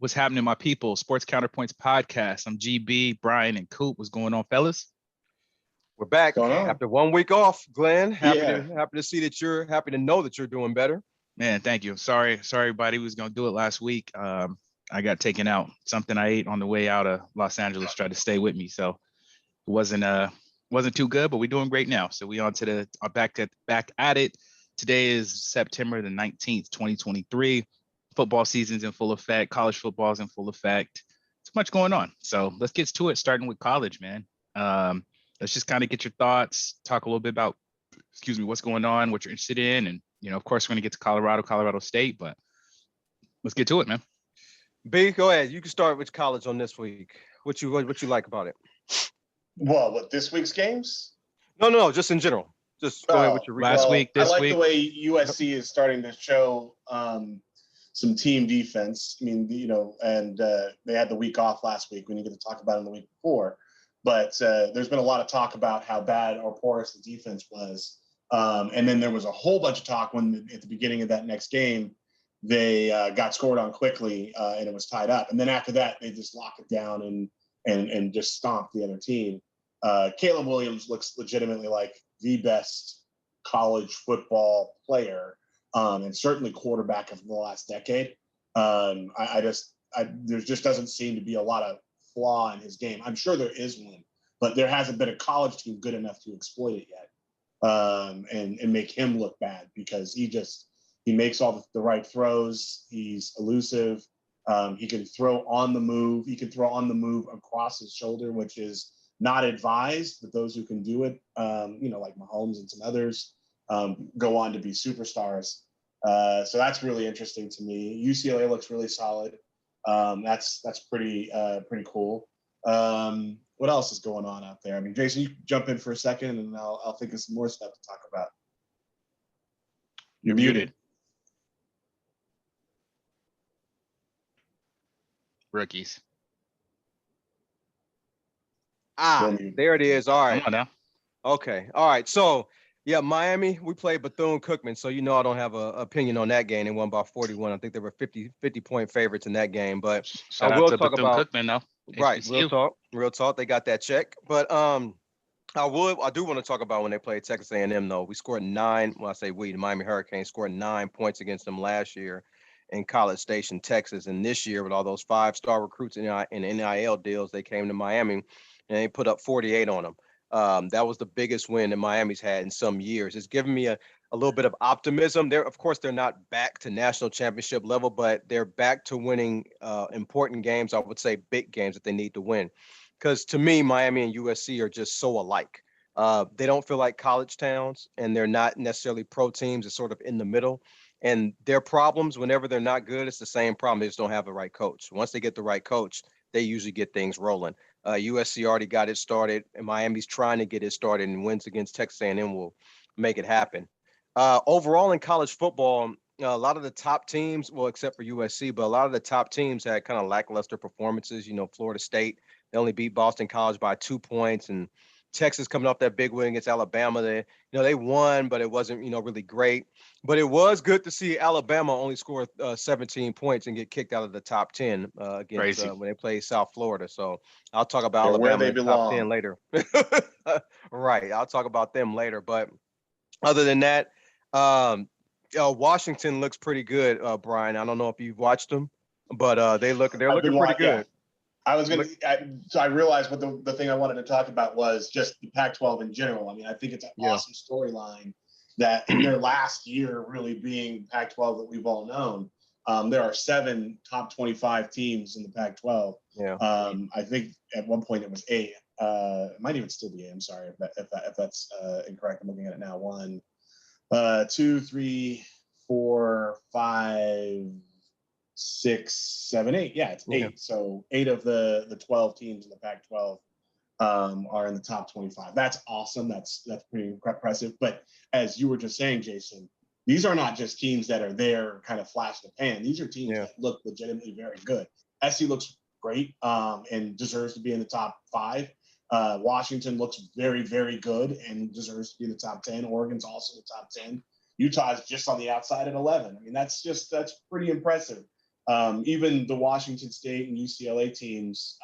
What's happening, my people? Sports Counterpoints podcast. I'm GB, Brian, and Coop. What's going on, fellas? We're back What's going on? after 1 week off, Glenn. Happy Yeah. to see that you're happy to know that you're doing better. Man, thank you. Sorry, everybody. We was gonna do it last week. I got taken out. Something I ate on the way out of Los Angeles tried to stay with me, so it wasn't too good. But we're doing great now. So we on to the back at it. Today is September the 19th, 2023. Football season's in full effect. College football's in full effect. It's much going on. So let's get to it, starting with college, man. Let's just kind of get your thoughts, talk a little bit about, what's going on, what you're interested in. And, of course, we're going to get to Colorado State, but let's get to it, man. B, go ahead. You can start with college on this week. What you like about it? Well, what, this week's games? No, just in general. Just go ahead with your last week, this I like week. the way USC is starting to show some team defense. I mean, and they had the week off last week. We didn't get to talk about it the week before. But there's been a lot of talk about how bad or porous the defense was. And then there was a whole bunch of talk when at the beginning of that next game, they got scored on quickly and it was tied up. And then after that, they just locked it down and just stomped the other team. Caleb Williams looks legitimately like the best college football player and certainly quarterback of the last decade. There just doesn't seem to be a lot of flaw in his game. I'm sure there is one, but there hasn't been a college team good enough to exploit it yet and make him look bad because he makes all the right throws. He's elusive. He can throw on the move. He can throw on the move across his shoulder, which is not advised, but those who can do it, like Mahomes and some others, go on to be superstars. So that's really interesting to me. UCLA looks really solid. That's pretty cool. What else is going on out there? I mean, Jason, you jump in for a second, and I'll think of some more stuff to talk about. You're muted. Rookies. There it is. All right. Come on now. Okay. All right. So, yeah, Miami, we played Bethune-Cookman, so I don't have an opinion on that game. They won by 41. I think they were 50-point favorites in that game. But Shout I will out to talk about Bethune-Cookman, though. right. HBCU. Real talk. They got that check. But I do want to talk about when they played Texas A&M, though. We scored 9. Well, I say we, the Miami Hurricanes scored 9 points against them last year in College Station, Texas. And this year, with all those 5-star recruits in NIL deals, they came to Miami and they put up 48 on them. That was the biggest win that Miami's had in some years. It's given me a little bit of optimism. Of course, they're not back to national championship level, but they're back to winning important games. I would say big games that they need to win. Because to me, Miami and USC are just so alike. They don't feel like college towns, and they're not necessarily pro teams. It's sort of in the middle. And their problems, whenever they're not good, it's the same problem. They just don't have the right coach. Once they get the right coach, they usually get things rolling. USC already got it started, and Miami's trying to get it started, and wins against Texas A&M will make it happen. Overall in college football, a lot of the top teams, well, except for USC, but a lot of the top teams had kind of lackluster performances. Florida State, they only beat Boston College by 2 points, and Texas coming off that big win against Alabama. They won, but it wasn't, really great. But it was good to see Alabama only score 17 points and get kicked out of the top 10 against when they play South Florida. So I'll talk about Alabama in the top 10 later. Right. I'll talk about them later. But other than that, Washington looks pretty good, Brian. I don't know if you've watched them, but they're looking pretty good. Yeah. I realized what the thing I wanted to talk about was just the Pac-12 in general. I mean, I think it's an awesome storyline that in their last year really being Pac-12 that we've all known, there are 7 top 25 teams in the Pac-12. Yeah. I think at one point it was 8. It might even still be 8. I'm sorry if that's incorrect. I'm looking at it now. 1, 2, 3, 4, 5, 6, 7, 8. Yeah, it's 8. Yeah. So 8 of the 12 teams in the Pac-12 are in the top 25. That's awesome. That's pretty impressive. But as you were just saying, Jason, these are not just teams that are there kind of flash in the pan. These are teams that look legitimately very good. SC looks great and deserves to be in the top 5. Washington looks very, very good and deserves to be in the top 10. Oregon's also in the top 10. Utah's just on the outside at 11. I mean, that's pretty impressive. Even the Washington State and UCLA teams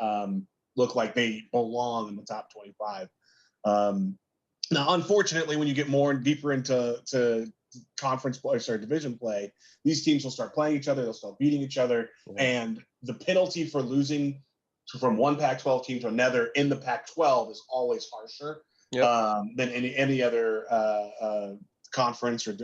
look like they belong in the top 25. Now, unfortunately, when you get more and deeper into conference play, division play, these teams will start playing each other. They'll start beating each other, and the penalty for losing from one Pac-12 team to another in the Pac-12 is always harsher than any other conference, or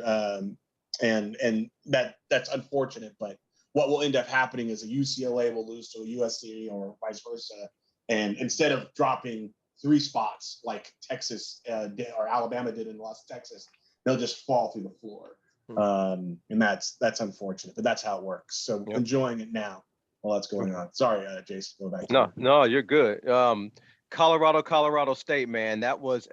and that's unfortunate. But what will end up happening is a UCLA will lose to a USC or vice versa, and instead of dropping 3 spots like Texas or Alabama did in Texas, they'll just fall through the floor. And that's unfortunate, but that's how it works. So enjoying it now while that's going on. Sorry, Jason, go back. No, you're good. Colorado State, man, that was.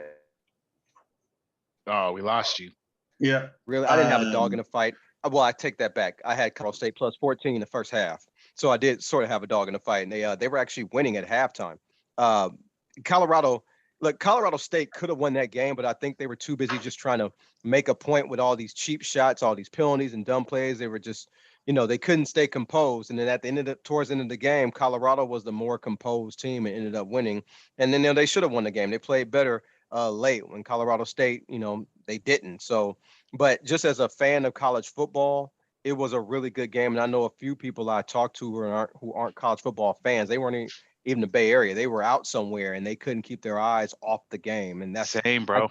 Oh, we lost you. Yeah. Really, I didn't have a dog in the fight. Well, I take that back. I had Colorado State plus 14 in the first half, so I did sort of have a dog in the fight, and they were actually winning at halftime. Colorado State could have won that game, but I think they were too busy just trying to make a point with all these cheap shots, all these penalties and dumb plays. They were just, they couldn't stay composed. And then towards the end of the game, Colorado was the more composed team and ended up winning. And then they should have won the game. They played better late when Colorado State, they didn't. So, but just as a fan of college football, it was a really good game. And I know a few people I talked to who aren't college football fans. They weren't even the Bay Area. They were out somewhere and they couldn't keep their eyes off the game. And that's same, bro.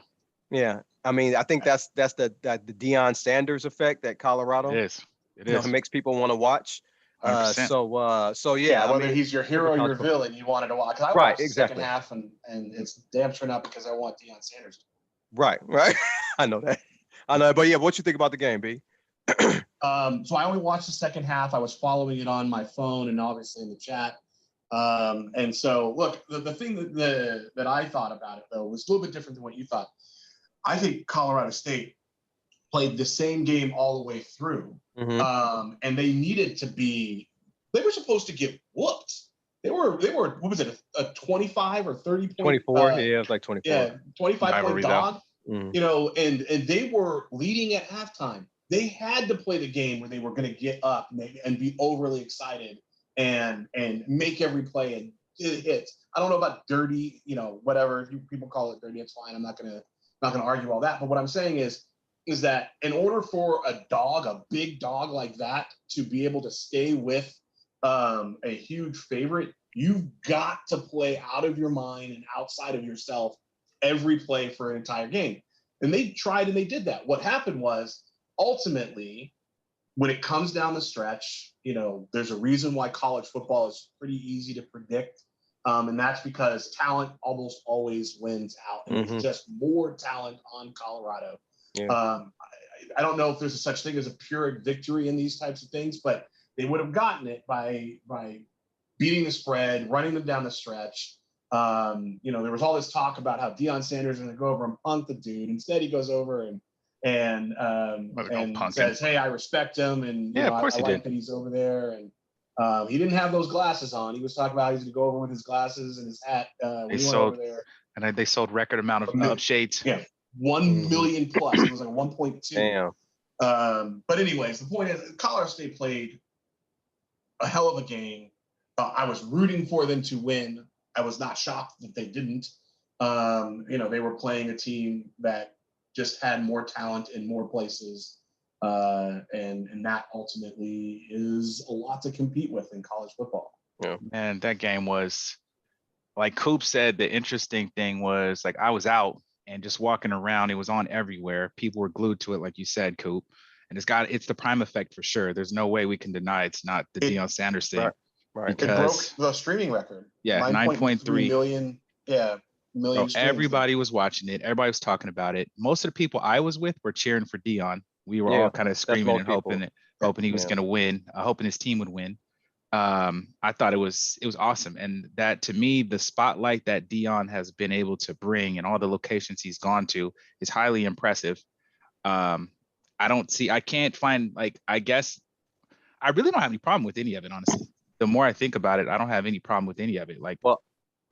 I mean, I think that's the Deion Sanders effect that Colorado. It is. It makes people want to watch. 100%. So yeah. Whether he's your hero or your villain, you wanted to watch. I watched the second half, and it's damn sure not because I want Deion Sanders. Right. I know that. But yeah, what you think about the game, B? So I only watched the second half. I was following it on my phone and obviously in the chat. And so, look, the thing that I thought about it, though, was a little bit different than what you thought. I think Colorado State played the same game all the way through. And they needed to be – they were supposed to get whooped. They were what was it, a 25 or 30 point? 24, it was like 24. Yeah, 25-point dog. Mm-hmm. And they were leading at halftime. They had to play the game where they were going to get up and be overly excited and make every play and hit. I don't know about dirty, whatever. If people call it dirty, it's fine. I'm not gonna argue all that. But what I'm saying is that in order for a big dog like that, to be able to stay with a huge favorite, you've got to play out of your mind and outside of yourself every play for an entire game. And they tried and they did that. What happened was, ultimately, when it comes down the stretch, there's a reason why college football is pretty easy to predict. And that's because talent almost always wins out. And It's just more talent on Colorado. Yeah. I don't know if there's a such thing as a Pyrrhic victory in these types of things, but they would have gotten it by beating the spread, running them down the stretch. There was all this talk about how Deion Sanders is going to go over and punk the dude. Instead, he goes over and says, "Hey, I respect him, and I like that he's over there." And he didn't have those glasses on. He was talking about he's going to go over with his glasses and his hat when he went over there. And they sold record amount of shades. Yeah, 1 million plus. It was like 1.2. Damn. But anyways, the point is, Colorado State played a hell of a game. I was rooting for them to win. I was not shocked that they didn't. They were playing a team that just had more talent in more places. And that ultimately is a lot to compete with in college football. Yeah. And that game was, like Coop said, the interesting thing was, like, I was out and just walking around, it was on everywhere. People were glued to it, like you said, Coop. And it's the prime effect for sure. There's no way we can deny it's not the Deion Sanders thing. Right. It broke the streaming record. Yeah, 9.3 million. Yeah, million. Everybody was watching it. Everybody was talking about it. Most of the people I was with were cheering for Deion. We were all kind of screaming and hoping he was going to win, hoping his team would win. I thought it was awesome. And that, to me, the spotlight that Deion has been able to bring and all the locations he's gone to is highly impressive. I can't find, like, I guess I really don't have any problem with any of it, honestly. The more I think about it, I don't have any problem with any of it. Like, well,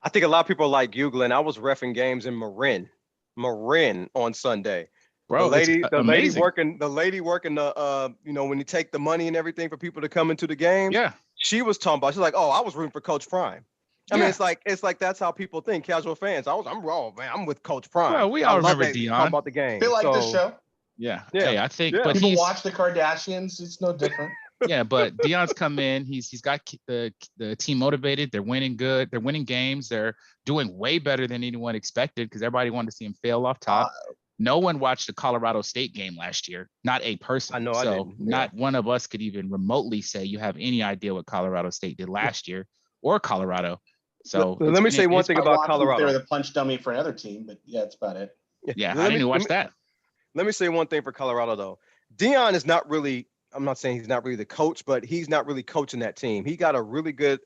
I think a lot of people like you, Glenn. I was reffing games in Marin on Sunday. Bro, the lady amazing. working the when you take the money and everything for people to come into the games. Yeah. She was talking about, she's like, oh, I was rooting for Coach Prime. I mean, Yeah. it's like that's how people think, casual fans. I'm wrong, man. I'm with Coach Prime. Well, we I all love remember that you Dion. talk about the game. They like this show. Yeah. Yeah. Hey, I think, Yeah. but People watch the Kardashians. It's no different. yeah, but Dion's come in. He's got the team motivated. They're winning good. They're winning games. They're doing way better than anyone expected because everybody wanted to see him fail off top. No one watched the Colorado State game last year. Not a person. I know. So I didn't. not one of us could even remotely say you have any idea what Colorado State did last year or Colorado. So let me say one thing about Colorado. They're the punch dummy for another team, but yeah, that's about it. Yeah, I didn't even watch that. Let me say one thing for Colorado though. Dion is not really. I'm not saying he's not really the coach, but he's not really coaching that team. He got a really good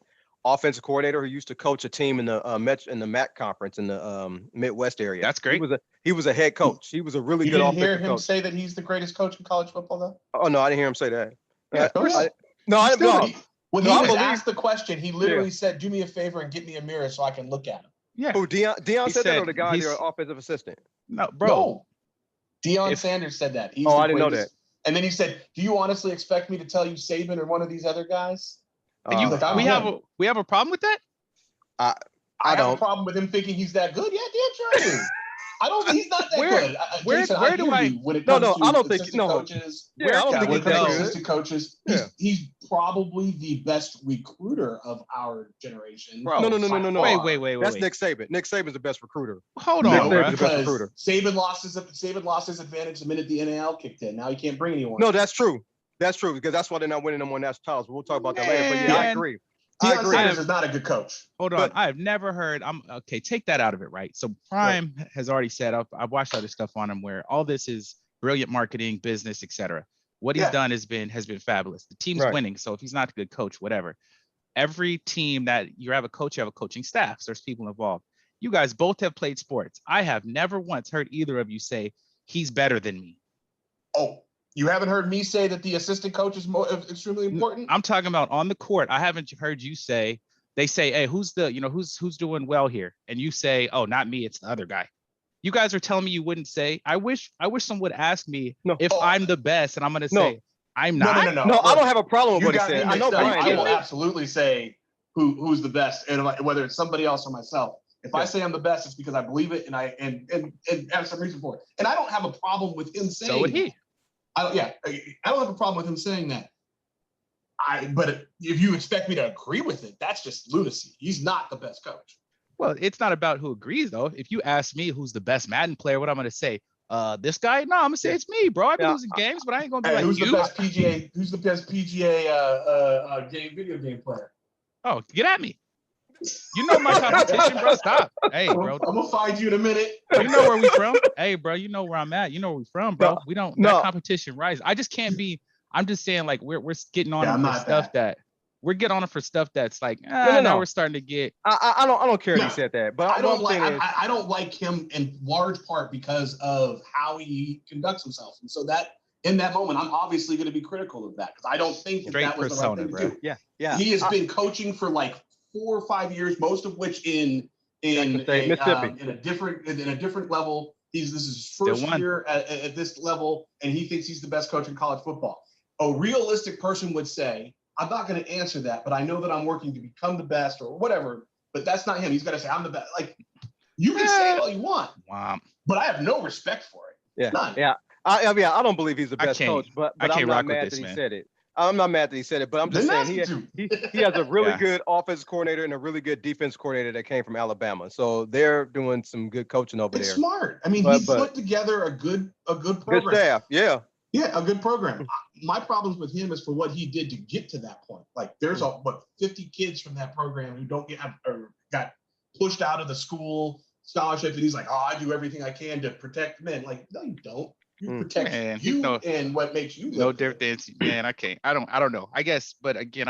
offensive coordinator who used to coach a team in the MAC conference in the Midwest area. That's great. He was a head coach. He was a really You good didn't offensive hear him coach. say that he's the greatest coach in college football, though? Oh no, I didn't hear him say that. Yeah, when he was asked the question, he literally said, "Do me a favor and get me a mirror so I can look at him." Yeah. Who Dion said that, or the guy, their offensive assistant? No, bro. No. Deion Sanders said that. I didn't know that. And then he said, "Do you honestly expect me to tell you Saban or one of these other guys?" We have a problem with that? I have a problem with him thinking he's that good. Yeah, damn sure. I don't think he's not that good. Jason, I don't think coaches. Yeah, I don't think he's that good. Assistant coaches. He's probably the best recruiter of our generation. Bro, no. Wait. That's Nick Saban. Nick Saban's the best recruiter. Hold on, bro. Saban lost his advantage the minute the NAL kicked in. Now he can't bring anyone. No, that's true. That's true because that's why they're not winning them on national titles. But we'll talk about that later. But yeah, I agree. Deion Sanders is not a good coach. Hold on. I've never heard. Take that out of it, right? So Prime has already said, I've watched other stuff on him where all this is brilliant marketing, business, etc. What he's done has been fabulous. The team's winning. So if he's not a good coach, whatever. Every team that you have a coach, you have a coaching staff. So there's people involved. You guys both have played sports. I have never once heard either of you say he's better than me. Oh. You haven't heard me say that the assistant coach is extremely important? I'm talking about on the court. I haven't heard you say, they say, hey, who's doing well here? And you say, oh, not me, it's the other guy. You guys are telling me you wouldn't say, I wish someone would ask me if I'm the best, and I'm going to say, I'm not. No, I don't have a problem with what he said. I know Brian. I will absolutely say who's the best, and whether it's somebody else or myself. If I say I'm the best, it's because I believe it and I have some reason for it. And I don't have a problem with him saying. So would he. I don't have a problem with him saying that. But if you expect me to agree with it, that's just lunacy. He's not the best coach. Well, it's not about who agrees though. If you ask me who's the best Madden player, what I'm gonna say? This guy? No, I'm gonna say it's me, bro. I've been losing games, but I ain't gonna be like who's you. Who's the best PGA video game player? Oh, get at me. You know my competition, bro. Stop. Hey, bro. I'm gonna find you in a minute. You know where we from? Hey, bro. You know where I'm at. You know where we from, bro. We don't. That competition rise. I just can't be. I'm just saying, like we're getting on for stuff that we're getting on it for stuff that's like. No. We're starting to get. I don't care if he said that, but I don't like him in large part because of how he conducts himself, and so that. In that moment, I'm obviously going to be critical of that because I don't think that was the right thing to do. Yeah. He has been coaching for like 4 or 5 years, most of which in Mississippi. In a different level. This is his first year at this level, and he thinks he's the best coach in college football. A realistic person would say, I'm not going to answer that, but I know that I'm working to become the best or whatever. But that's not him. He's got to say, I'm the best. Like you can say it all you want, but I have no respect for it. Yeah. None. Yeah. I don't believe he's the best coach, but I'm not mad that he said it. I'm not mad that he said it, but I'm just saying he has a really good offensive coordinator and a really good defense coordinator that came from Alabama. So they're doing some good coaching over there. It's smart. I mean, he put together a good program. Good staff, yeah. Yeah, a good program. My problems with him is for what he did to get to that point. Like there's 50 kids from that program who got pushed out of the school scholarship, and he's like, oh, I do everything I can to protect men. Like, no, you don't. You protect and what makes you no difference. Man, I can't. I don't know. I guess, but again,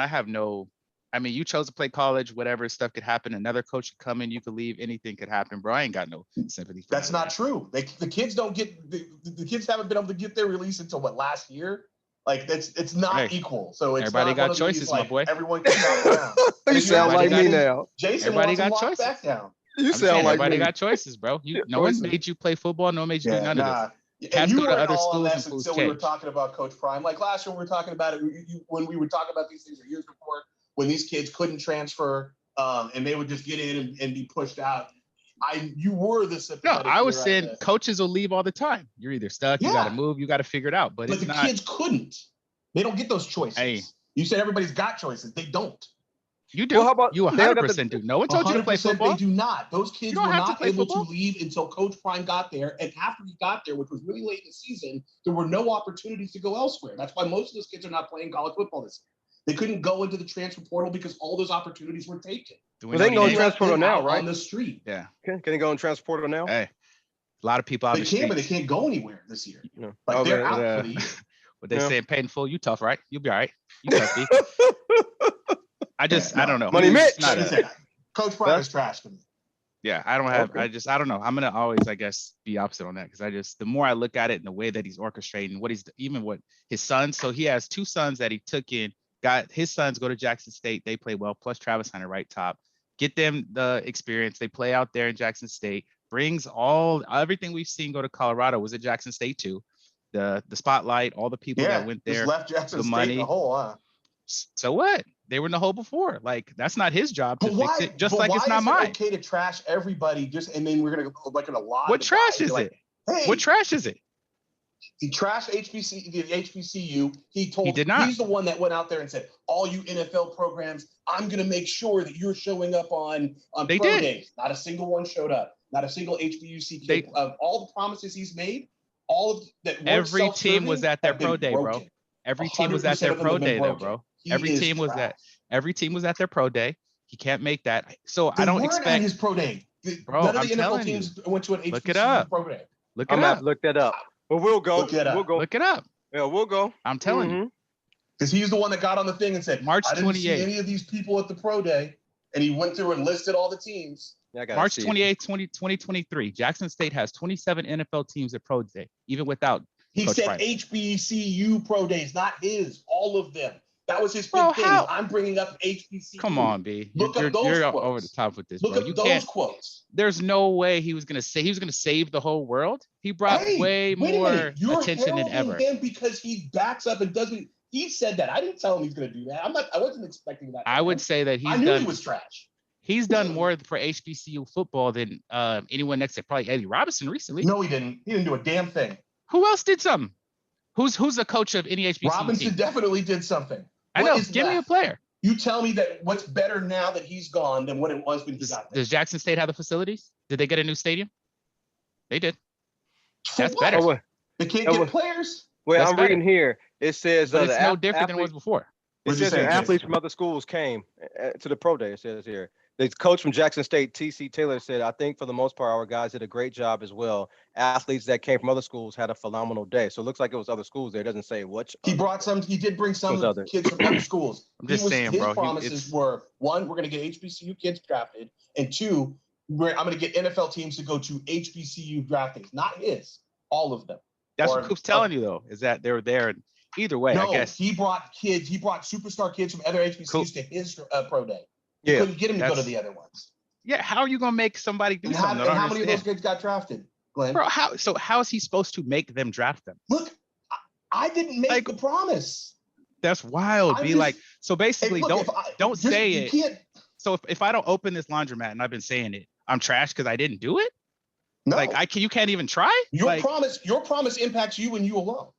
you chose to play college, whatever stuff could happen. Another coach could come in, you could leave, anything could happen, bro. I ain't got no sympathy. That's not true. The kids don't get the kids haven't been able to get their release until last year. Like it's not equal. So it's everybody got choices, my boy. Everyone can shop around. You sound like me now. Jason wants to lock back down. You sound like everybody me. got choices, bro. No one made you play football. No one made you do none of this. And Cats you go to weren't other all on schools this and fools until we were change. talking about Coach Prime. Like last year, we were talking about it when we were talking about these things years before, when these kids couldn't transfer and they would just get in and be pushed out. You were the No, sympathetic. I was leader out saying of this. coaches will leave all the time. You're either stuck, you got to Yeah. move, you got to figure it out. But But it's the not. kids couldn't. They don't get those choices. Hey. You said everybody's got choices. They don't. You do. Well, how about You they don't got 100% do. No one told you to play 100% football. they do not. Those kids don't were have to not play able football. to leave until Coach Prime got there. And after he got there, which was really late in the season, there were no opportunities to go elsewhere. That's why most of those kids are not playing college football this year. They couldn't go into the transfer portal because all those opportunities were taken. Do Well, know they can go any in names? transfer portal now, right? On the street. Yeah. Can they go in transfer portal now? Hey, a lot of people out They the can, but they streets. can't go anywhere this year. No. Like Oh, they're man. out Yeah. for the year. What they Yeah. saying, painful, you tough, right? You'll be all right. You tough, B. I just, Yeah, I don't know. Money It's Mitch. not Like I a- said, Coach Prime is trash to me. yeah, I don't have, Okay. I don't know. I'm going to always, I guess, be opposite on that because the more I look at it and the way that he's orchestrating, even what his sons, so he has two sons that he took in, got his sons go to Jackson State. They play well, plus Travis Hunter right top. Get them the experience. They play out there in Jackson State. Brings everything we've seen go to Colorado was at Jackson State too. The spotlight, all the people that went just there, left Jackson the State money. in the hole, huh? So what? They were in the hole before. Like that's not his job to But fix why? it. Just but like why it's not is it mine. okay to trash everybody? And then we're gonna go like in a lot. What of trash guys, is like, it? Hey, What trash is it? he trashed the HBCU. He did not. He's the one that went out there and said, "All you NFL programs, I'm gonna make sure that you're showing up on They pro did. days." Not a single one showed up. Not a single HBUC kid. Of all the promises he's made, all of that weren't Every team was self-serving at their have been pro day, bro. broken. Every team was at their 100% of them pro have been day, though, broken. bro. He Every is team was trash. at their pro day. He can't make that. So They I don't weren't at expect. his pro day. Bro, None of I'm the NFL telling teams went to an Look it HBCU up. pro day. Look I'm it gonna have up. to look that up. But we'll go. Look it up. We'll go. Look it up. Yeah, we'll go. I'm telling you. Mhm. Because he's the one that got on the thing and said, March I didn't see 28th. any of these people at the pro day. And he went through and listed all the teams. Yeah, I gotta March see it. 28th, 2023. Jackson State has 27 NFL teams at pro day, even without. He Coach said Prime. HBCU pro days, not his, all of them. That was his big Bro, thing. how? I'm bringing up HBCU. Come on, B. Look up those You're quotes. over the top with this, Look bro. up You those can't. quotes. There's no way he was gonna save the whole world. He brought way Wait a more minute. You're attention than heralding ever. him because he backs up and doesn't. He said that. I didn't tell him he's going to do that. I wasn't expecting that. I would say that I he's knew done. he was trash. He's done more for HBCU football than anyone next to probably Eddie Robinson recently. No, he didn't. He didn't do a damn thing. Who else did something? Who's the coach of any HBCU Robinson team? definitely did something. I What know. is Give me a left? player. You tell me that what's better now that he's gone than what it was when he got there. Does Jackson State have the facilities? Did they get a new stadium? They did. For That's what? better. Oh, wait, They can't Oh, get wait. players. That's I'm better. reading here. It says But it's the no different than it was athletes. before. It What'd you says say, that Jason? athletes from other schools came to the pro day. It says here. The coach from Jackson State, T.C. Taylor, said, I think for the most part, our guys did a great job as well. Athletes that came from other schools had a phenomenal day. So it looks like it was other schools there. It doesn't say which. He other brought schools. some. He did bring some Those other- kids from other schools. I'm just saying, his bro, promises were one, we're going to get HBCU kids drafted, and two, I'm going to get NFL teams to go to HBCU draftings. Not his, all of them. That's Or- what Coop's telling you though, is that they were there. And either way, No, I guess. he brought kids. He brought superstar kids from other HBCUs Cool. to his pro day. He Yeah. couldn't get him to go to That's- the other ones. Yeah, how are you gonna make somebody do And something? I don't how many of those understand. kids got drafted, Glenn? Bro, how is he supposed to make them draft them? Look, I didn't make Like, the promise. That's wild. I'm Be just- like, so Hey, basically, look, don't just- say you it. Can't, So if I don't open this laundromat and I've been saying it, I'm trash because I didn't do it. no, Like you can't even try. your Like, promise impacts you and you alone.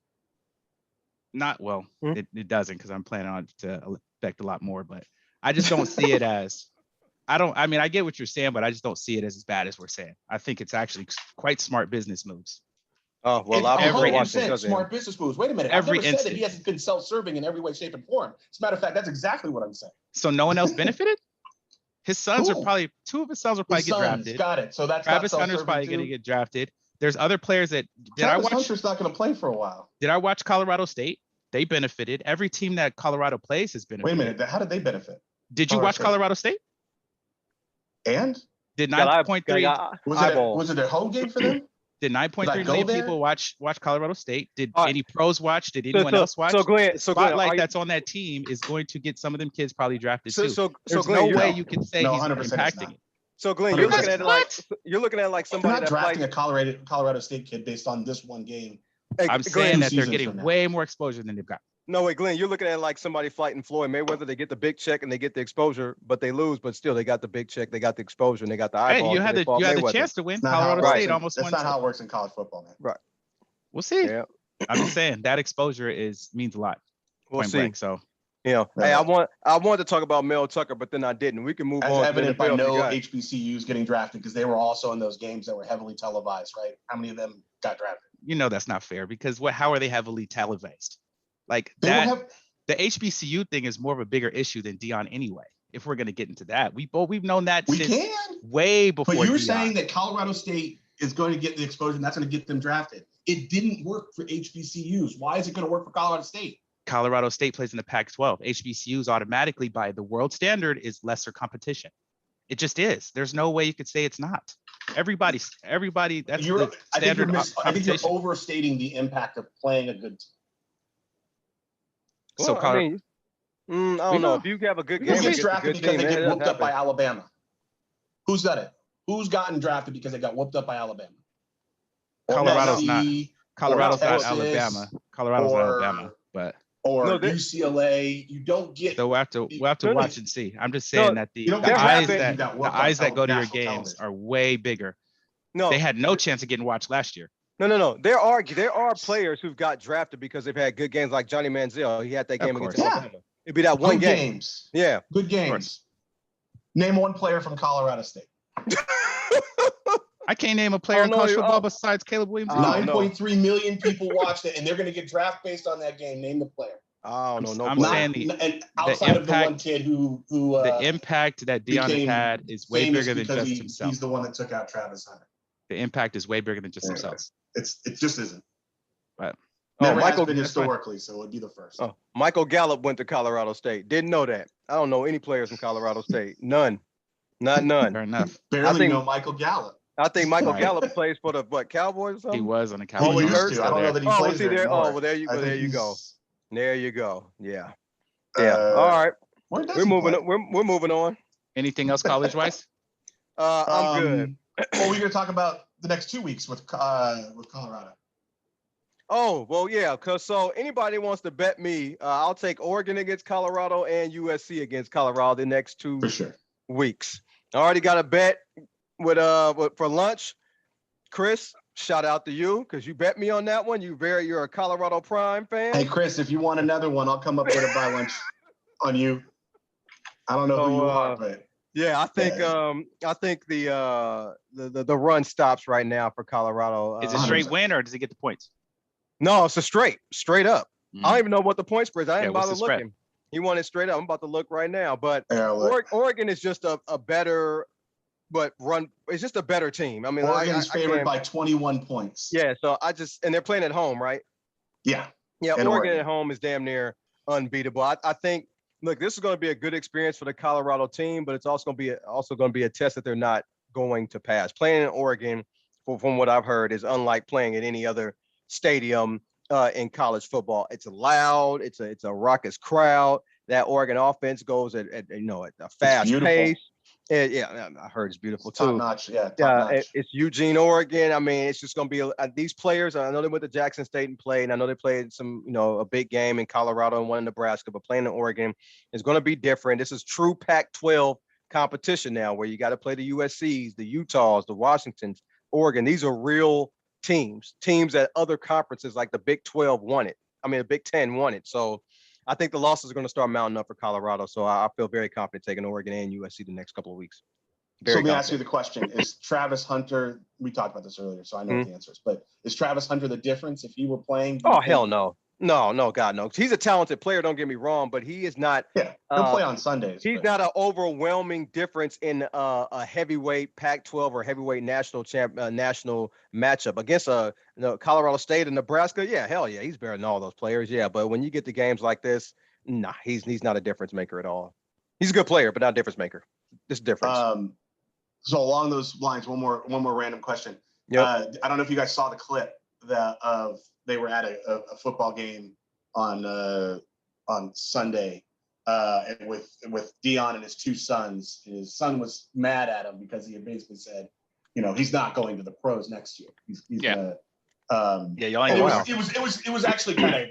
not well. Hmm. It doesn't because I'm planning on it to affect a lot more. But I just don't see it as. I mean, I get what you're saying, but I just don't see it as bad as we're saying. I think it's actually quite smart business moves. Oh, well, a It's lot of people are 100% watching. because of him. smart business moves. Wait a minute. Every I've never said that he instance. hasn't been self-serving in every way, shape, and form. As a matter of fact, that's exactly what I'm saying. So no one else benefited. His sons are Who? probably two of his sons will probably His get sons, drafted. got it. So that's Travis not Hunter's self-serving probably too. going to get drafted. There's other players that Travis Hunter's not going to play for a while. Did I watch Colorado State? They benefited. Every team that Colorado plays has benefited. Wait a minute. How did they benefit? Did you Colorado watch State. Colorado State? And Did Got eye- 9.3 got was eyeballs. it a home game for them? did 9.3 Did I go million there? people watch Colorado State? Did All right. any pros watch? Did anyone else watch? So Glenn, The so Glenn, spotlight are you- that's on that team is going to get some of them kids probably drafted so too. so so There's Glenn, no you're- way you can say No, he's 100% it's impacting not. it. So Glenn, you're looking at it like What? They're somebody not that drafting plays. a Colorado State kid based on this one game. Hey, I'm Glenn, saying that they're seasons getting from now. way more exposure than they've got. no, wait, Glenn, you're looking at it like somebody fighting Floyd Mayweather. They get the big check and they get the exposure, but they lose. But still, they got the big check, they got the exposure, and they got the Hey, eyeballs. you had They fought you had the Mayweather. chance to win. It's not how Colorado it works State in- almost That's won. not how it works in college football, man. Right. We'll see. Yeah. I'm just saying that exposure means a lot. We'll Point see. blank. So You know, hey, I wanted to talk about Mel Tucker, but then I didn't. We can move As on. evident by to the NFL if you no got it. HBCUs getting drafted because they were also in those games that were heavily televised, right? How many of them got drafted? you know that's not fair because how are they heavily televised? Like They that. will have. The HBCU thing is more of a bigger issue than Dion anyway. If we're gonna get into that, we've known that We since can. way before. But you were Deion. saying that Colorado State is going to get the exposure and that's going to get them drafted. It didn't work for HBCUs. Why is it going to work for Colorado State? Colorado State plays in the Pac-12. HBCUs automatically, by the world standard, is lesser competition. It just is. There's no way you could say it's not. Everybody. That's the standard I think you're competition. overstating the impact of playing a good team. So Well, I mean, I don't know. If you have a good game Who gets against a drafted good because team, they it get doesn't whooped up by happen. Alabama? Who's done it? Who's gotten drafted because they got whooped up by Alabama? Or Colorado's not. Tennessee, Colorado's or not Texas, Alabama. Colorado's not or- Alabama. But or No, they- UCLA. You don't get. so we'll have to No, watch and see. I'm just saying that You the don't get eyes drafted if you that got the whooped on eyes that go to your national games television. are way bigger. No, They had no chance of getting watched last year. no. There are players who've got drafted because they've had good games, like Johnny Manziel. He had that Of game against course. Alabama. It'd be that one Good game. games. Yeah. Good games. Name one player from Colorado State. I can't name a player in no, college you- football oh. besides Caleb Williams. I don't know. 9.3 million people watched it, and they're going to get drafted based on that game. Name the player. I don't know. No I'm player. saying And outside of the one impact- kid who the impact that Dion has became had is way famous bigger than because just himself. he's the one that took out Travis Hunter. The impact is way bigger than just Yeah. himself. It just isn't. But Never Michael- has been that's fine. historically, so it would be the first. Oh, Michael Gallup went to Colorado State. Didn't know that. I don't know any players from Colorado State. None. Not none. fair enough. Barely think- know Michael Gallup. I think Michael Right. Gallup plays for the Cowboys or something. He was on the He Cowboys. he used hurt? to. I don't know that he Oh, plays was he there there? anymore. Oh, well, there you I go. think There you he's- go. There you go. Yeah. Yeah. Uh, All right. Where does We're he moving. play? We're moving on. Anything else college wise? I'm good. Well, we're going to talk about the next 2 weeks with Colorado. Oh, well, yeah. Cause so anybody wants to bet me, I'll take Oregon against Colorado and USC against Colorado the next 2 For sure. weeks. I already got a bet with for lunch. Chris, shout out to you because you bet me on that one. You're a Colorado Prime fan. Hey, Chris, if you want another one, I'll come up with a buy lunch on you. I don't know who you are, but Yeah, I think the run stops right now for Colorado. Is it straight win or does he get the points? No, it's a straight up. Mm. I don't even know what the point spread is. I didn't what's bother the spread? looking. He won it straight up. I'm about to look right now, but yeah, look, Oregon is just a better, but it's just a better team. I mean, Oregon is favored can't- by 21 points. Yeah, so and they're playing at home, right? Yeah. Yeah, And Oregon Oregon. at home is damn near unbeatable. I think. Look, this is going to be a good experience for the Colorado team, but it's also going to be a test that they're not going to pass. Playing in Oregon, from what I've heard, is unlike playing at any other stadium in college football. It's loud. It's a raucous crowd. That Oregon offense goes at a fast beautiful. pace. Yeah, I heard it's beautiful Top too. notch. Yeah. Top Yeah, notch. it's Eugene, Oregon. I mean, it's just going to be these players. I know they went to Jackson State and played, and I know they played some, a big game in Colorado and one in Nebraska, but playing in Oregon is going to be different. This is true Pac-12 competition now, where you got to play the USCs, the Utahs, the Washingtons, Oregon. These are real teams that other conferences like the Big 12 wanted. I mean, the Big 10 wanted. So I think the losses are going to start mounting up for Colorado. So I feel very confident taking Oregon and USC the next couple of weeks. So Very let me ask you confident. the question. Is Travis Hunter, we talked about this earlier, so I know what the answer is, but is Travis Hunter the difference if he were playing? do you Oh, think? hell no. No, God, no. He's a talented player, don't get me wrong, but he is not. Yeah, he'll play on Sundays. He's but- not an overwhelming difference in a heavyweight Pac-12 or heavyweight national matchup against Colorado State and Nebraska. Yeah, hell yeah, he's better than all those players. Yeah, but when you get to games like this, nah, he's not a difference maker at all. He's a good player, but not a difference maker. This difference. So along those lines, one more random question. Yep. I don't know if you guys saw the clip they were at a football game on Sunday. and with Dion and his two sons. His son was mad at him because he had basically said, he's not going to the pros next year. He's gonna. Y'all ain't it was actually kind of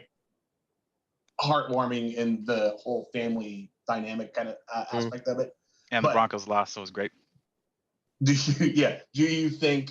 heartwarming in the whole family dynamic kind of aspect of it. And the Broncos lost, so it was great. Do you think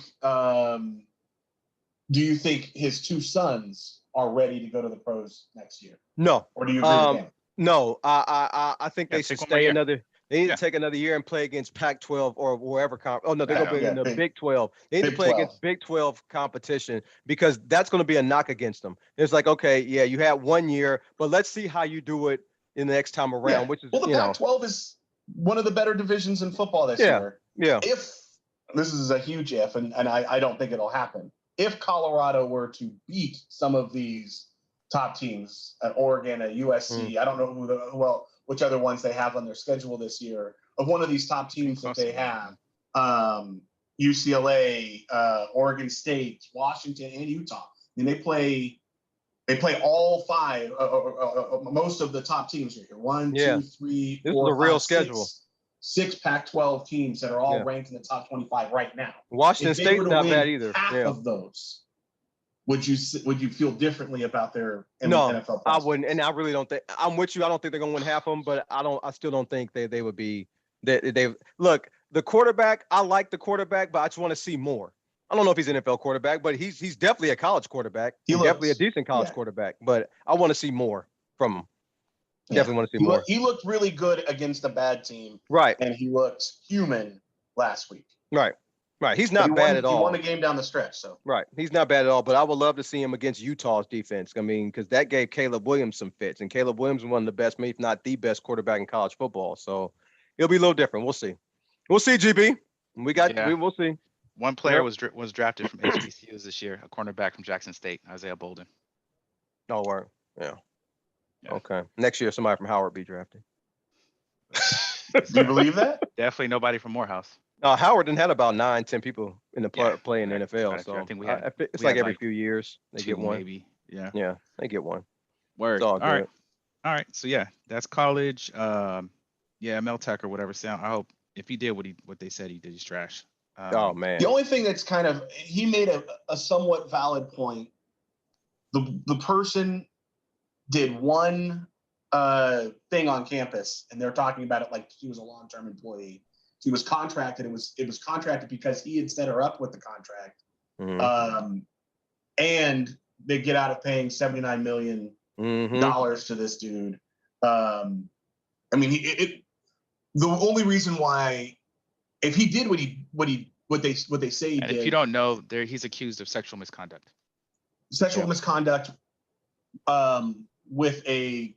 his two sons are ready to go to the pros next year? No. Or do you agree with him? No, I think they should stay another. They need to take another year and play against Pac-12 or wherever. They're going to be in the Big 12. They need to play against Big 12 competition because that's going to be a knock against them. It's like, okay, yeah, you had 1 year, but let's see how you do it in the next time around. Which is, the Pac-12 is one of the better divisions in football this year. Yeah. If this is a huge if, and I don't think it'll happen. If Colorado were to beat some of these top teams at Oregon, at USC, I don't know which other ones they have on their schedule this year, of one of these top teams that they have, UCLA, Oregon State, Washington, and Utah. I mean, they play all five, most of the top teams right here. 1, 2, 3, 4, this is a real 5, schedule. Six Pac-12 teams that are all ranked in the top 25 right now. Washington State's not bad either. Half of those, would you feel differently about their NFL prospects? I wouldn't, and I really don't think. I'm with you. I don't think they're going to win half of them, but I still don't think they would be. They look, the quarterback. I like the quarterback, but I just want to see more. I don't know if he's an NFL quarterback, but he's definitely a college quarterback. He's definitely a decent college quarterback, but I want to see more from him. Definitely want to see more. He looked really good against a bad team. Right. And he looked human last week. Right. He's not bad at all. He won a game down the stretch. So right. He's not bad at all, but I would love to see him against Utah's defense. I mean, because that gave Caleb Williams some fits, and Caleb Williams is one of the best, if not the best quarterback in college football. So it'll be a little different. We'll see. We'll see, GB. We'll see. One player was drafted from HBCUs this year, a cornerback from Jackson State, Isaiah Bolden. Oh, word. Yeah. Okay. Next year, somebody from Howard be drafted. Do you believe that? Definitely nobody from Morehouse. Howard done had about 9-10 people in the play in the NFL. Right. So I think it's like every few years they get one. Maybe. Yeah. Yeah, they get one. Word. All right. So that's college. Mel Tech or whatever sound. I hope if he did what they said he did, he's trash. Oh man. The only thing that's he made a somewhat valid point. The person did one thing on campus, and they're talking about it like he was a long-term employee. He was contracted. It was contracted because he had set her up with the contract. And they get out of paying $79 million to this dude. I mean, the only reason why, if he did what they say he and did. If you don't know, he's accused of sexual misconduct. Misconduct with a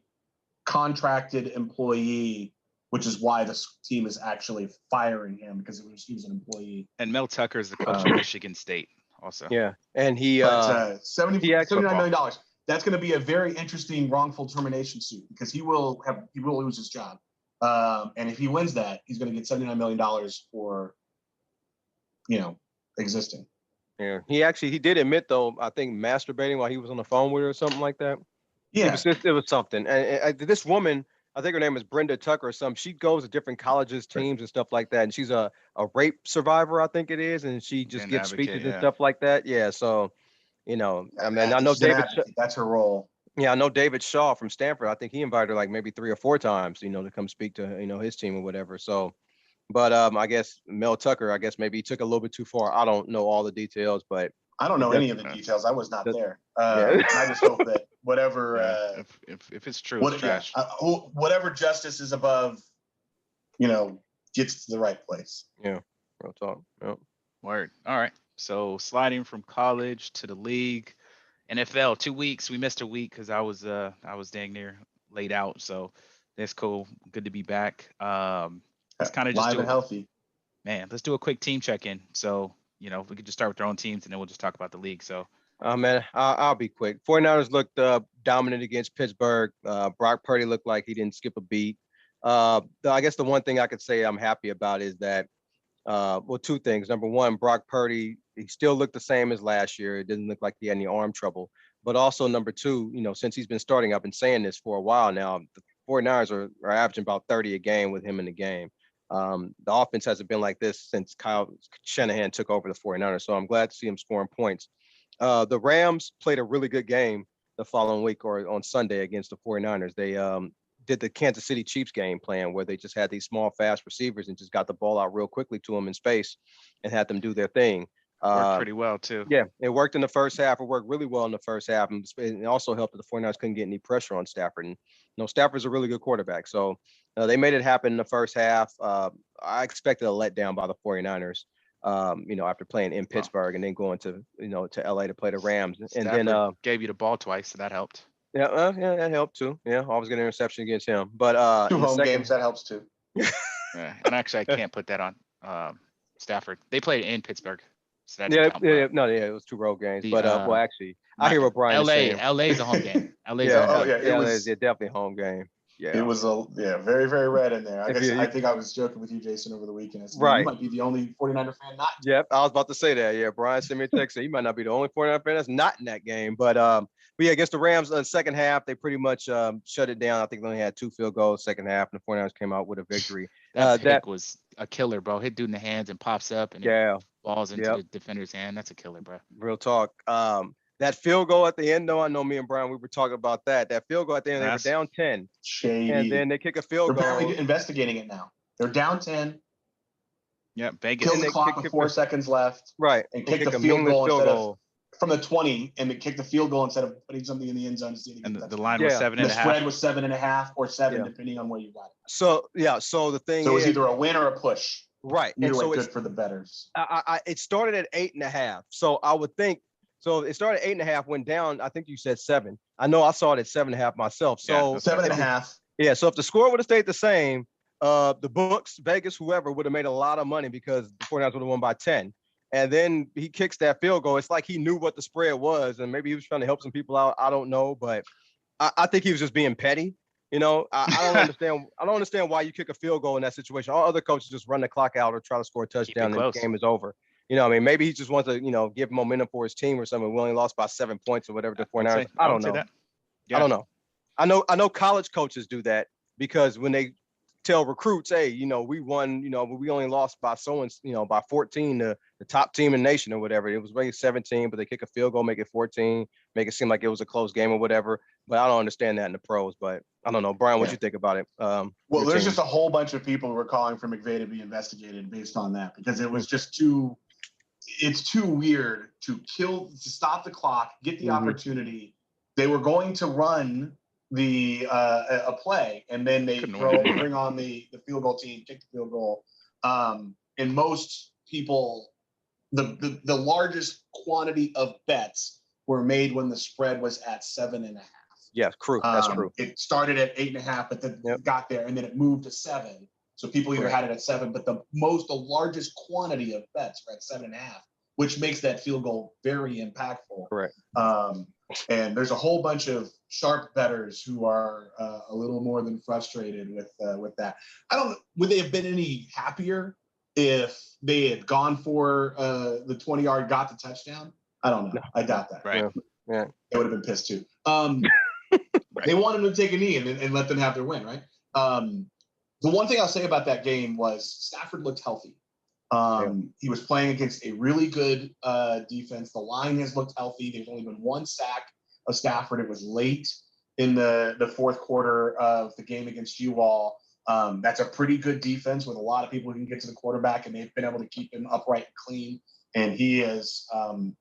contracted employee, which is why this team is actually firing him because he was an employee. And Mel Tucker is the coach of Michigan State also. Yeah, and $79 million. That's going to be a very interesting wrongful termination suit because he will lose his job. And if he wins that, he's going to get $79 million for existing. Yeah, he did admit though, I think masturbating while he was on the phone with her or something like that. Yeah, it was something. And this woman, I think her name is Brenda Tucker or something. She goes to different colleges, teams, and stuff like that. And she's a rape survivor, I think it is, and she just gives speeches and stuff like that. Yeah, so I mean, I know David. That's her role. Yeah, I know David Shaw from Stanford. I think he invited her like maybe 3 or 4 times, to come speak to his team or whatever. So. But I guess Mel Tucker, maybe he took a little bit too far. I don't know all the details, but I don't know any of the details. I was not there. I just hope that whatever if it's true, it's trash. Whatever justice is above, gets to the right place. Yeah, real talk. Yep. Word. All right. So sliding from college to the league, NFL 2 weeks. We missed a week because I was dang near laid out. So that's cool. Good to be back. It's kind of just live and healthy. Man, let's do a quick team check-in. So, if we could just start with our own teams and then we'll just talk about the league. So, man, I'll be quick. 49ers looked dominant against Pittsburgh. Brock Purdy looked like he didn't skip a beat. I guess the one thing I could say I'm happy about is that, 2 things. Number one, Brock Purdy, he still looked the same as last year. It didn't look like he had any arm trouble. But also number 2, since he's been starting, I've been saying this for a while now, 49ers are averaging about 30 a game with him in the game. The offense hasn't been like this since Kyle Shanahan took over the 49ers. So I'm glad to see him scoring points. The Rams played a really good game the following week or on Sunday against the 49ers. They did the Kansas City Chiefs game plan where they just had these small, fast receivers and just got the ball out real quickly to them in space and had them do their thing. Worked pretty well too. Yeah, it worked in the first half. It worked really well in the first half, and it also helped that the 49ers couldn't get any pressure on Stafford. And Stafford's a really good quarterback, so they made it happen in the first half. I expected a letdown by the 49ers. After playing in Pittsburgh and then going to to LA to play the Rams, and Stafford then gave you the ball twice, so that helped. Yeah, that helped too. Yeah, always get an interception against him. But 2 home games, that helps too. Yeah, and actually, I can't put that on Stafford. They played in Pittsburgh. So that it was 2 road games. But actually, I hear what Brian is saying. LA is a home game. LA is definitely a home game. Yeah, it was very, very red in there. I think I was joking with you, Jason, over the weekend. Right, you might be the only 49er fan not. Yep, I was about to say that. Yeah, Brian sent me a text. He might not be the only 49er fan that's not in that game. But yeah, against the Rams in the second half, they pretty much shut it down. I think they only had 2 field goals second half, and the 49ers came out with a victory. That pick was a killer, bro. Hit dude in the hands and pops up and balls into the defender's hand. That's a killer, bro. Real talk. That field goal at the end, though, I know me and Brian, we were talking about that. That field goal at the end, they were down 10. Shady. And then they kick a field goal. They're apparently investigating it now. They're down 10. Yeah, Vegas. Kill the clock with 4 seconds left. Right. And kick the field goal instead of from the 20, and they kick the field goal instead of putting something in the end zone to see. And the line was 7.5. The spread was 7.5 or 7, depending on where you got it. So the thing. So it was either a win or a push. Right. Either way, good for the bettors. It started at 8.5. So I would think. So it started at 8.5, went down. I think you said 7. I know I saw it at 7.5 myself. So 7.5. Yeah. So if the score would have stayed the same, the books, Vegas, whoever would have made a lot of money because the 49ers would have won by 10. And then he kicks that field goal. It's like he knew what the spread was, and maybe he was trying to help some people out. I don't know, but I think he was just being petty. I don't understand. I don't understand why you kick a field goal in that situation. All other coaches just run the clock out or try to score a touchdown, and the game is over. Maybe he just wants to, give momentum for his team or something. We only lost by 7 points or whatever the 49ers. I don't know. Yeah. I don't know. I know college coaches do that because when they tell recruits, hey, we won, we only lost by by 14 to the top team in the nation or whatever. It was maybe 17, but they kick a field goal, make it 14, make it seem like it was a close game or whatever. But I don't understand that in the pros. But I don't know, Brian, what you think about it? Well, there's just a whole bunch of people who are calling for McVay to be investigated based on that because it was just too. It's too weird to stop the clock, get the opportunity. They were going to run a play, and then they bring on the field goal team, kick the field goal. And most people, the largest quantity of bets were made when the spread was at 7.5. Yeah, true. That's true. It started at 8.5, but then got there, and then it moved to 7. So people either had it at 7, but the largest quantity of bets were at 7.5, which makes that field goal very impactful. Correct. And there's a whole bunch of sharp bettors who are a little more than frustrated with that. Would they have been any happier if they had gone for the 20-yard, got the touchdown? I don't know. No. I doubt that. Right. Yeah. They would have been pissed too. They wanted them to take a knee and let them have their win, right? The one thing I'll say about that game was Stafford looked healthy. He was playing against a really good defense. The line has looked healthy. There's only been 1 sack of Stafford. It was late in the fourth quarter of the game against you all. That's a pretty good defense with a lot of people who can get to the quarterback, and they've been able to keep him upright and clean. And he has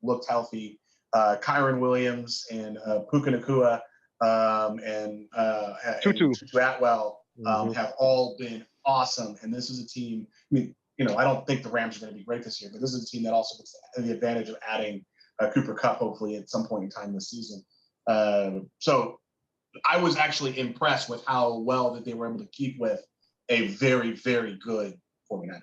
looked healthy. Kyron Williams and Puka Nacua and Tutu Atwell have all been awesome. And this is a team, I don't think the Rams are going to be great this year, but this is a team that also gets the advantage of adding Cooper Kupp, hopefully, at some point in time this season. So I was actually impressed with how well that they were able to keep with a very, very good 49ers.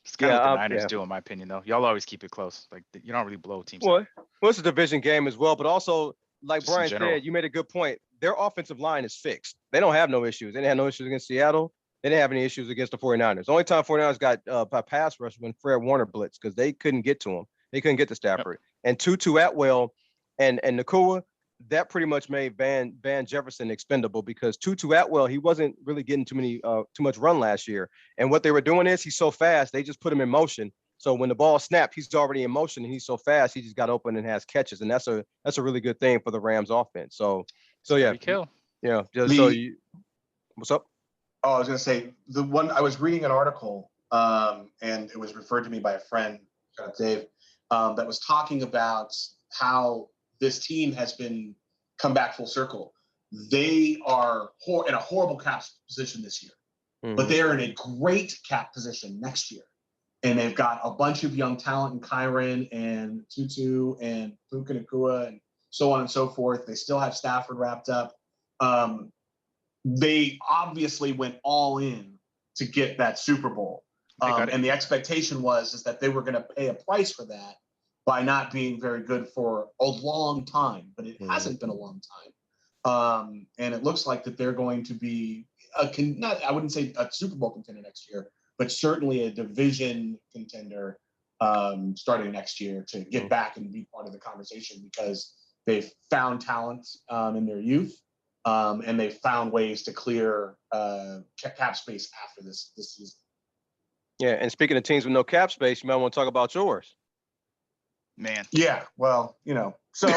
It's kind of what the Niners do, in my opinion, though. Y'all always keep it close. Like, you don't really blow teams. Well, it's a division game as well, but also, like Brian said, you made a good point. Their offensive line is fixed. They don't have no issues. They didn't have no issues against Seattle. They didn't have any issues against the 49ers. The only time 49ers got a pass rush when Fred Warner blitzed because they couldn't get to him. They couldn't get to Stafford. And Tutu Atwell and Nacua, that pretty much made Van Jefferson expendable because Tutu Atwell, he wasn't really getting too much run last year. And what they were doing is he's so fast, they just put him in motion. So when the ball snapped, he's already in motion and he's so fast, he just got open and has catches. And that's a really good thing for the Rams offense. So yeah. Kill. Yeah. What's up? Oh, I was going to say I was reading an article and it was referred to me by a friend, Dave, that was talking about how this team has come back full circle. They are in a horrible cap position this year, but they are in a great cap position next year. And they've got a bunch of young talent in Kyron and Tutu and Puka Nakua and so on and so forth. They still have Stafford wrapped up. They obviously went all in to get that Super Bowl. And the expectation is that they were going to pay a price for that by not being very good for a long time, but it hasn't been a long time. And it looks like that they're going to be I wouldn't say a Super Bowl contender next year, but certainly a division contender starting next year to get back and be part of the conversation because they've found talent in their youth and they've found ways to clear cap space after this season. Yeah, and speaking of teams with no cap space, you might want to talk about yours. Man. Yeah, well, so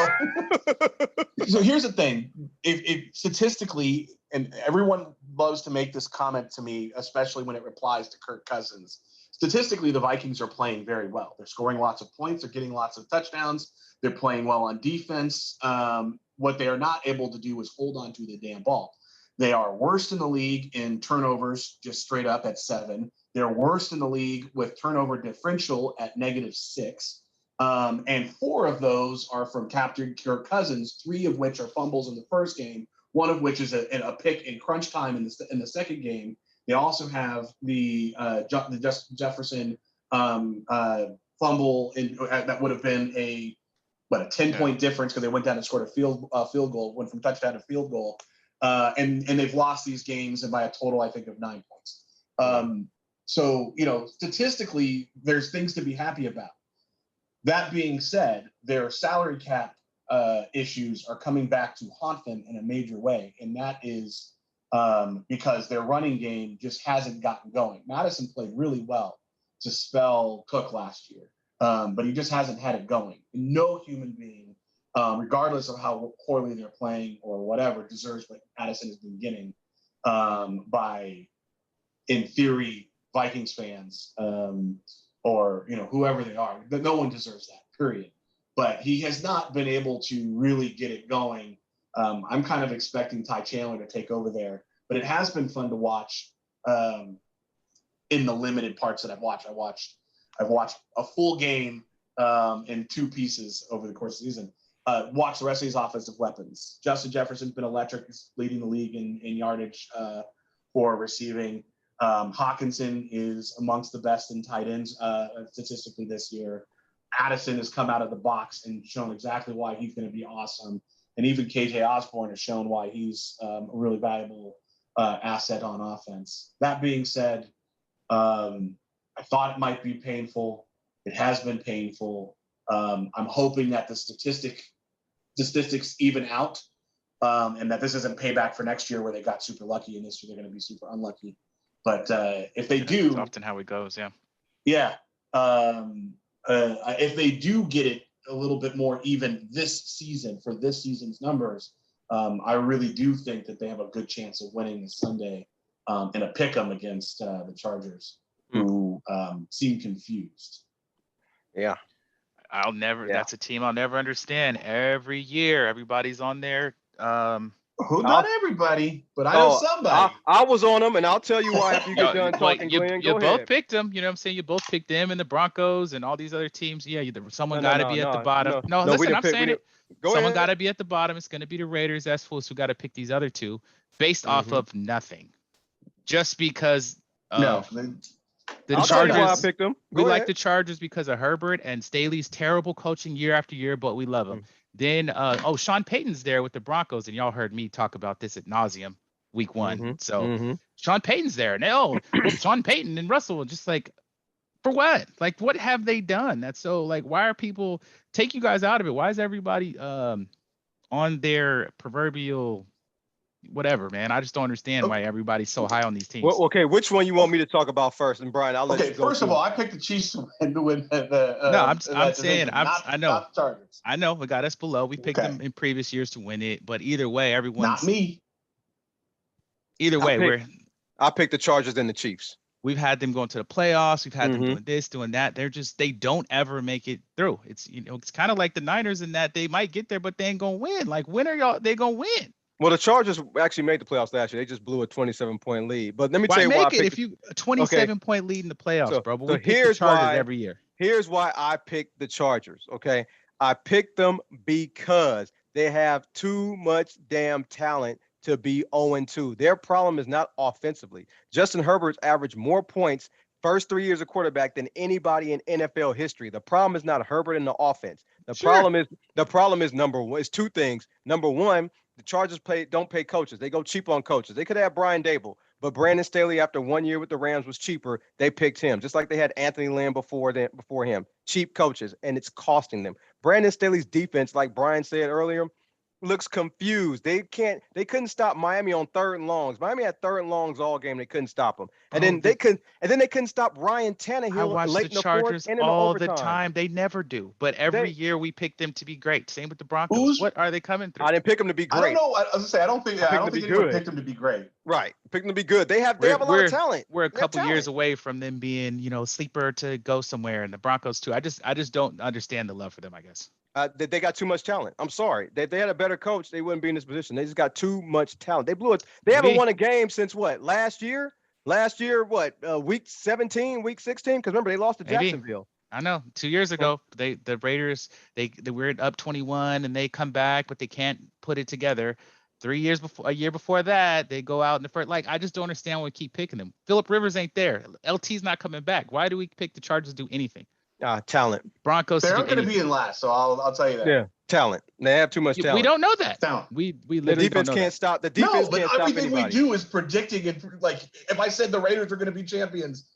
here's the thing. If statistically, and everyone loves to make this comment to me, especially when it applies to Kirk Cousins, statistically, the Vikings are playing very well. They're scoring lots of points. They're getting lots of touchdowns. They're playing well on defense. What they are not able to do is hold on to the damn ball. They are worst in the league in turnovers, just straight up at 7. They're worst in the league with turnover differential at -6. And 4 of those are from captured Kirk Cousins, 3 of which are fumbles in the first game, 1 of which is a pick in crunch time in the second game. They also have the Justin Jefferson fumble that would have been a 10-point difference because they went down and scored a field goal, went from touchdown to field goal, and they've lost these games by a total, I think, of 9 points. So statistically, there's things to be happy about. That being said, their salary cap issues are coming back to haunt them in a major way, and that is because their running game just hasn't gotten going. Madison played really well to spell Cook last year, but he just hasn't had it going. No human being, regardless of how poorly they're playing or whatever, deserves what Madison has been getting by, in theory, Vikings fans. Or whoever they are, no one deserves that, period. But he has not been able to really get it going. I'm kind of expecting Ty Chandler to take over there, but it has been fun to watch in the limited parts that I've watched. I've watched a full game in 2 pieces over the course of the season. Watch the rest of these offensive weapons. Justin Jefferson's been electric. He's leading the league in yardage for receiving. Hawkinson is amongst the best in tight ends statistically this year. Addison has come out of the box and shown exactly why he's going to be awesome. And even KJ Osborne has shown why he's a really valuable asset on offense. That being said, I thought it might be painful. It has been painful. I'm hoping that the statistics even out and that this isn't payback for next year where they got super lucky and this year they're going to be super unlucky. But if they do, that's often how it goes. Yeah. Yeah. If they do get it a little bit more even this season for this season's numbers, I really do think that they have a good chance of winning this Sunday in a pick'em against the Chargers, who seem confused. Yeah. That's a team I'll never understand. Every year, everybody's on there. Not everybody, but I know somebody. I was on them, and I'll tell you why after you get done talking, Glenn. You both picked them. You know what I'm saying? You both picked them and the Broncos and all these other teams. Yeah, someone got to be at the bottom. No, listen, I'm saying it. Someone got to be at the bottom. It's going to be the Raiders. That's fools who got to pick these other 2 based off of nothing. Just because the Chargers, why I picked them. We like the Chargers because of Herbert and Staley's terrible coaching year after year, but we love him. Then, Sean Payton's there with the Broncos, and y'all heard me talk about this at nauseum week 1. So Sean Payton's there. And Sean Payton and Russell, just like, for what? Like, what have they done? That's so, like, why are people take you guys out of it? Why is everybody on on their proverbial whatever, man. I just don't understand why everybody's so high on these teams. Well, okay, which one you want me to talk about first? And Brian, I'll let you go. First of all, I picked the Chiefs to win the No, I'm that saying division, I know. not the Chargers. I know it got us below. We picked them in previous years to win it, but either way, everyone's not me. Either way, I picked the Chargers and the Chiefs. We've had them going to the playoffs. We've had them doing this, doing that. They don't ever make it through. It's it's kind of like the Niners in that they might get there, but they ain't gonna win. Like when are y'all? They gonna win? Well, the Chargers actually made the playoffs last year. They just blew a 27-point lead. But let me tell you why. If you a 27-point lead in the playoffs, bro. But we pick the Chargers every year. Here's why I picked the Chargers. Okay, I picked them because they have too much damn talent to be 0-2. Their problem is not offensively. Justin Herbert's averaged more points first 3 years of quarterback than anybody in NFL history. The problem is not Herbert in the offense. The problem is number one. It's two things. Number one, the Chargers don't pay coaches. They go cheap on coaches. They could have Brian Dable, but Brandon Staley, after 1 year with the Rams, was cheaper. They picked him, just like they had Anthony Lynn before him. Cheap coaches, and it's costing them. Brandon Staley's defense, like Brian said earlier, looks confused. They couldn't stop Miami on third and longs. Miami had third and longs all game. They couldn't stop them. And then they couldn't stop Ryan Tannehill. I watch the Chargers all the time. They never do. But every year we pick them to be great. Same with the Broncos. What are they coming through? I didn't pick them to be great. I don't know. I was gonna say I don't think anyone picked them to be great. Right. Pick them to be good. They have a lot of talent. We're a couple years away from them being, sleeper to go somewhere, and the Broncos too. I just don't understand the love for them, I guess. They got too much talent. I'm sorry. They had a better coach, they wouldn't be in this position. They just got too much talent. They blew it. They haven't won a game since what? Last year, week 17, week 16? Because remember, they lost to Jacksonville. I know. 2 years ago, the Raiders, they were up 21 and they come back, but they can't put it together. A year before that, they go out in the first. Like, I just don't understand why we keep picking them. Phillip Rivers ain't there. LT's not coming back. Why do we pick the Chargers to do anything? Talent. Broncos. They're not going to be in last, so I'll tell you that. Yeah, talent. They have too much talent. We don't know that. Talent. We literally the defense don't know can't that. stop. The defense can't stop everything anybody. we do is predicting it. Like if I said the Raiders are going to be champions,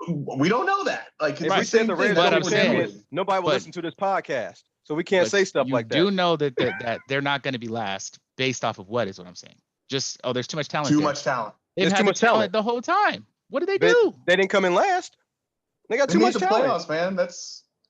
we don't know that. Like if we said the Raiders are champions, nobody will listen to this podcast. So we can't say stuff like that. You do know that they're not going to be last based off of what is what I'm saying. Just there's too much talent. Too much talent. They've had talent the whole time. What did they do? They didn't come in last. They got too much talent. Playoffs, man.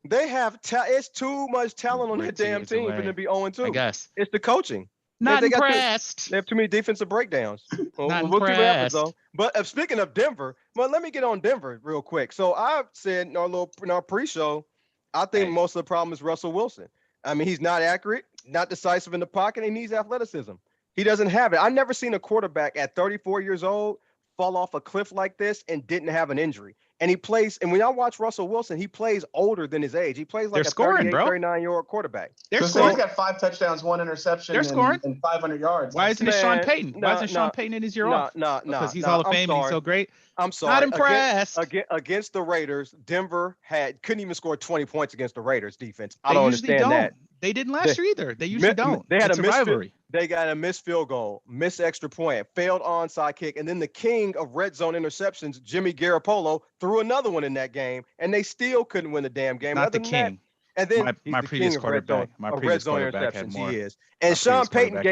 They have it's too much talent on that damn team for them to be 0-2. I guess it's the coaching. Not impressed. They have too many defensive breakdowns. Not we'll see what happens, impressed. though. But speaking of Denver, let me get on Denver real quick. So I said in our pre-show, I think most of the problem is Russell Wilson. I mean, he's not accurate, not decisive in the pocket, and he needs athleticism. He doesn't have it. I've never seen a quarterback at 34 years old fall off a cliff like this and didn't have an injury. And he plays, and when I watch Russell Wilson, he plays older than his age. He plays like a 39-year-old quarterback. He's got 5 touchdowns, 1 interception, and 500 yards. Why isn't it Sean Payton? Why isn't Sean Payton in his year off? Because he's Hall of Fame and he's so great. I'm sorry. Not impressed. Against the Raiders, Denver couldn't even score 20 points against the Raiders defense. I don't understand that. They didn't last year either. They usually don't. They had a rivalry. They got a missed field goal, missed extra point, failed onside kick, and then the king of red zone interceptions, Jimmy Garoppolo, threw another one in that game, and they still couldn't win the damn game. Not the king. And then my previous quarterback, red zone interceptions, he is. And Sean Payton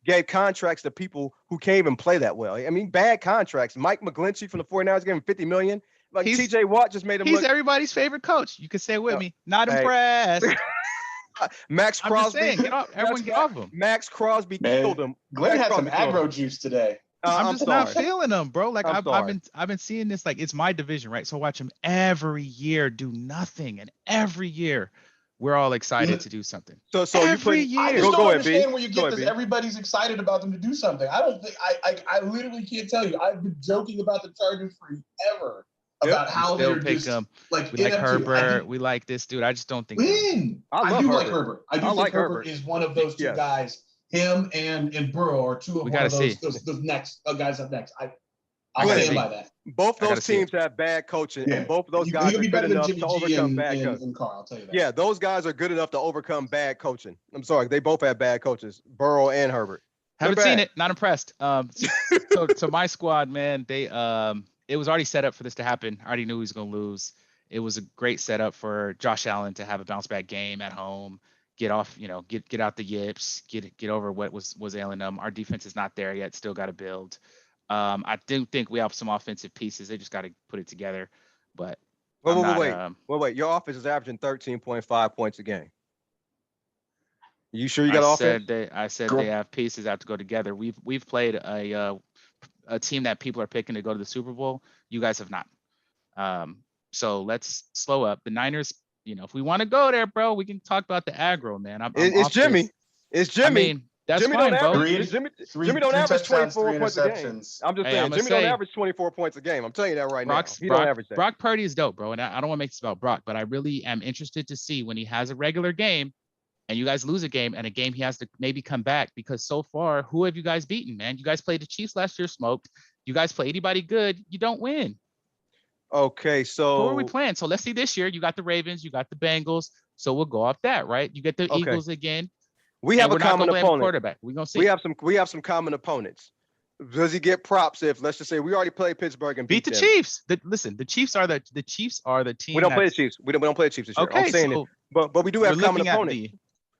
gave contracts to people who can't even play that well. I mean, bad contracts. Mike McGlinchey from the 49ers gave him $50 million. Like TJ Watt just made him look. He's everybody's favorite coach. You can say it with me. Not impressed. Max Crosby. Everyone get off him. Max Crosby killed him. Glenn had some aggro juice today. I'm just not feeling them, bro. Like I've been seeing this. Like it's my division, right? So watch him every year do nothing, and every year we're all excited to do something. So every year. I just don't understand where you get this. Everybody's excited about them to do something. I don't think I literally can't tell you. I've been joking about the Chargers forever. About how they'll pick them. Like we like Herbert. We like this dude. I just don't think. I do like Herbert. I do think Herbert is one of those two guys. Him and Burrow are two of those next guys up next. I stand by that. Both those teams have bad coaching, and both of those guys are good enough to overcome bad coaching. I'll tell you that. Yeah, those guys are good enough to overcome bad coaching. I'm sorry, they both have bad coaches, Burrow and Herbert. Haven't seen it. Not impressed. So my squad, man, it was already set up for this to happen. I already knew he was going to lose. It was a great setup for Josh Allen to have a bounce back game at home. get off, get out the yips, get over what was ailing them. Our defense is not there yet. Still got to build. I do think we have some offensive pieces. They just got to put it together. But I'm not. Wait. Your offense is averaging 13.5 points a game. You sure you got offense? I said they have pieces that have to go together. We've played a team that people are picking to go to the Super Bowl. You guys have not. So let's slow up. The Niners, if we want to go there, bro, we can talk about the aggro, man. It's Jimmy. It's Jimmy. I mean, that's Jimmy fine, don't bro. average. Jimmy don't average 24 points a game. I'm just saying, Jimmy don't average 24 points a game. I'm telling you that right now. He don't average that. Brock Purdy is dope, bro. And I don't want to make this about Brock, but I really am interested to see when he has a regular game and you guys lose a game and a game he has to maybe come back, because so far, who have you guys beaten, man? You guys played the Chiefs last year, smoked. You guys play anybody good, you don't win. Okay, so who are we playing? So let's see this year. You got the Ravens, you got the Bengals. So we'll go off that, right? You get the Eagles again. We have a common opponent. Quarterback. We're gonna see. We have some common opponents. Does he get props if, let's just say, we already played Pittsburgh and beat the them? Chiefs? Listen, the Chiefs are the team. We don't play the Chiefs. We don't play the Chiefs this year. Okay, I'm saying it. But we do have common opponents.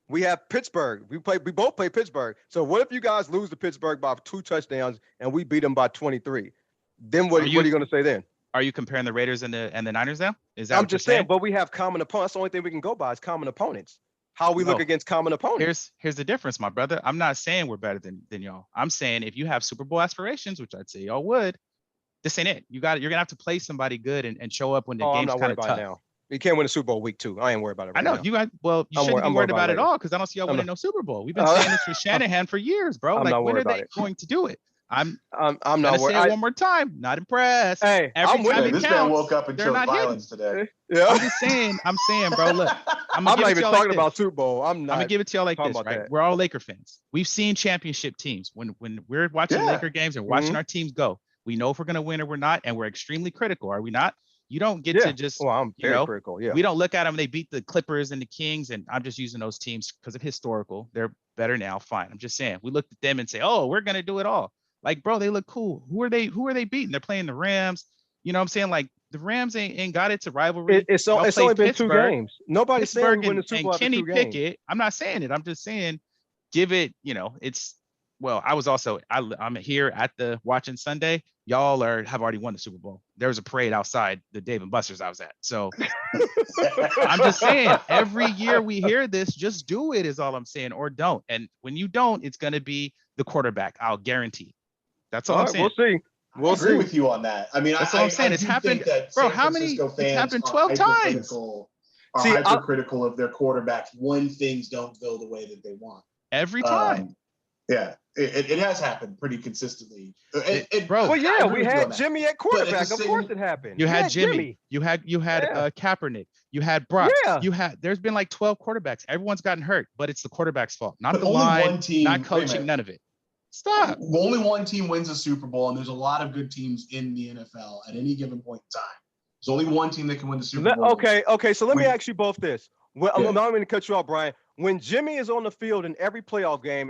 We have Pittsburgh. We both play Pittsburgh. So what if you guys lose to Pittsburgh by 2 touchdowns and we beat them by 23? Then what are you going to say then? Are you comparing the Raiders and the Niners now? Is that I'm just saying? But we have common opponents. That's the only thing we can go by is common opponents. How we look against common opponents. Here's the difference, my brother. I'm not saying we're better than y'all. I'm saying if you have Super Bowl aspirations, which I'd say y'all would, this ain't it. You're gonna have to play somebody good and show up when the game's kind of tough. Now. You can't win a Super Bowl week 2. I ain't worried about it. I know you shouldn't be worried about it all, because I don't see y'all winning no Super Bowl. We've been saying this with Shanahan for years, bro. Like, when are they going to do it? I'm not worried. Say it one more time. Not impressed. Hey, every time this man woke up and chose violence today. Yeah. I'm saying, bro. Look, I'm not even talking about Super Bowl. I'm gonna give it to y'all like this, right? We're all Laker fans. We've seen championship teams. When we're watching Laker games and watching our teams go, we know if we're gonna win or we're not, and we're extremely critical, are we not? You don't get to just, I'm very critical. Yeah. We don't look at them. They beat the Clippers and the Kings, and I'm just using those teams because of historical. They're better now. Fine. I'm just saying we looked at them and say, oh, we're gonna do it all. Like, bro, they look cool. Who are they beating? They're playing the Rams. You know what I'm saying? Like, the Rams ain't got it to rivalry. It's only been 2 games. Nobody's saying we win the Super Bowl after 2 games. Kenny Pickett. I'm not saying it. I'm just saying, give it. It's. Well, I was also I'm here at the watching Sunday. Y'all have already won the Super Bowl. There was a parade outside the Dave and Buster's I was at. So I'm just saying, every year we hear this, just do it is all I'm saying, or don't. And when you don't, it's gonna be the quarterback. I'll guarantee. That's all I'm saying. We'll see. We'll agree with you on that. I mean, that's all I'm saying. It's happened, bro. How many? It's happened 12 times. Are hypercritical of their quarterbacks when things don't go the way that they want. Every time. Yeah, it has happened pretty consistently. Bro, well, yeah, we had Jimmy at quarterback. Of course, it happened. You had Jimmy. You had Kaepernick. You had Brock. Yeah. There's been like 12 quarterbacks. Everyone's gotten hurt, but it's the quarterback's fault, not the line, not coaching, none of it. Stop. Only one team wins a Super Bowl, and there's a lot of good teams in the NFL at any given point in time. There's only one team that can win the Super Bowl. Okay. So let me ask you both this. Well, I'm not going to cut you off, Brian. When Jimmy is on the field in every playoff game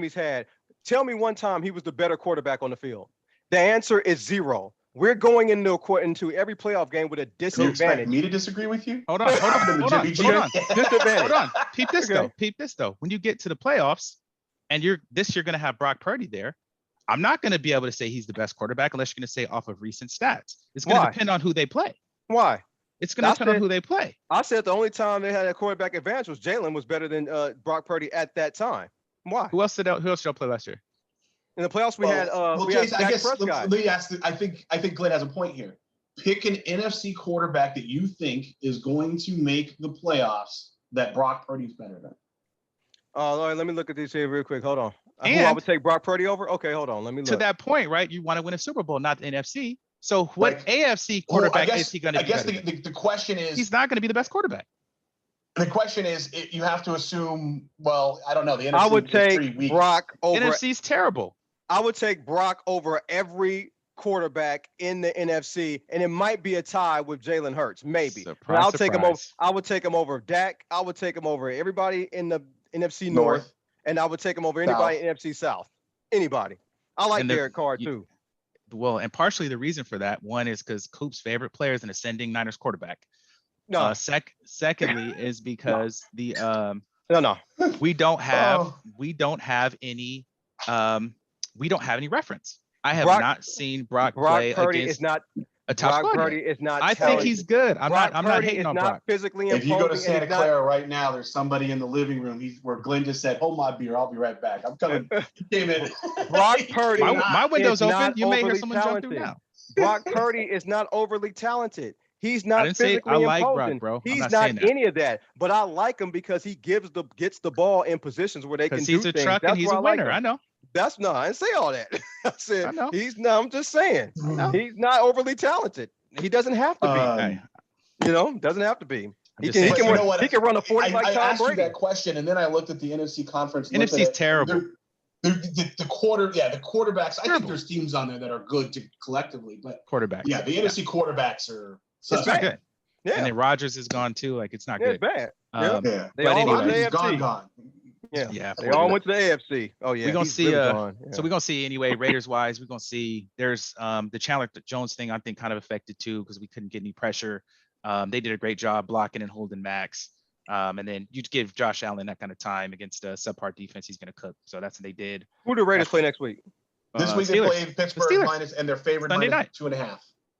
he's had, tell me one time he was the better quarterback on the field. The answer is 0. We're going into every playoff game with a disadvantage. You expect me to disagree with you? Hold on. Disadvantage. Hold on. Peep this though. When you get to the playoffs, and you're going to have Brock Purdy there, I'm not going to be able to say he's the best quarterback unless you're going to say off of recent stats. It's going to depend on who they play. Why? It's going to depend on who they play. I said the only time they had a quarterback advantage was Jalen was better than Brock Purdy at that time. Why? Who else did y'all play last year? In the playoffs, we had Jason, I guess let me ask. I think Glenn has a point here. Pick an NFC quarterback that you think is going to make the playoffs that Brock Purdy's better than. All right, let me look at these here real quick. Hold on. Who I would take Brock Purdy over? Okay, hold on. Let me look. To that point, right? You want to win a Super Bowl, not the NFC. So what AFC quarterback is he going to be? I guess the question is, he's not going to be the best quarterback. The question is, you have to assume. Well, I don't know. The NFC I would take Brock over. NFC's terrible. I would take Brock over every quarterback in the NFC, and it might be a tie with Jalen Hurts, maybe. Surprise. Take him over. I would take him over Dak. I would take him over everybody in the NFC North, and I would take him over anybody in NFC South. Anybody. I like Derek Carr too. Well, and partially the reason for that, one is because Coop's favorite player is an ascending Niners quarterback. No. Secondly is because the No. We don't have Oh. we don't have any reference. I have Brock- not seen Brock Brock play Purdy against is not. a top Brock squad Purdy yet. is not. I think he's good. I'm not Purdy hating is on not Brock. physically If you go to imposing, and Santa he's not. Clara right now, there's somebody in the living room where Glenn just said, "Hold my beer, I'll be right back. I'm coming." He came in. Brock He Purdy came My out. window's is open. not You may hear overly someone jump through talented. now. Brock Purdy is not overly talented. He's I not didn't say I physically like Brock, imposing. bro. I'm He's not not saying that. any of that. But I like him because he gets the ball in positions where they can Because do he's a things. truck That's and he's why a I like winner. him. I know. That's no, I didn't say all that. I said I know. he's no. I'm just saying I know. he's not overly talented. He doesn't have to be. Hey, Doesn't have to be. He just can. He saying. can, But you run, know what? he can run a 40 like I Tom asked you Brady. that question, and then I looked at the NFC conference. and looked at NFC's it. terrible. The quarterbacks. I think Terrible. there's teams on there that are good collectively, but Quarterback. yeah, the NFC quarterbacks are. It's not good. Yeah, And then Rodgers is gone too. Like it's not yeah, good. it's bad. Yeah, They but all anyway, went to Rodgers the is AFC. gone. Yeah. They all went to the AFC. Oh yeah, We're gonna he's see. really gone. Yeah. So we're gonna see anyway. Raiders wise, we're gonna see. There's the Chandler Jones thing. I think kind of affected too because we couldn't get any pressure. They did a great job blocking and holding Max. And then you give Josh Allen that kind of time against a subpar defense, he's gonna cook. So that's what they did. Who do Raiders play next week? This week they Steelers. play Pittsburgh Steelers. minus, and they're favored Sunday minus night. 2.5.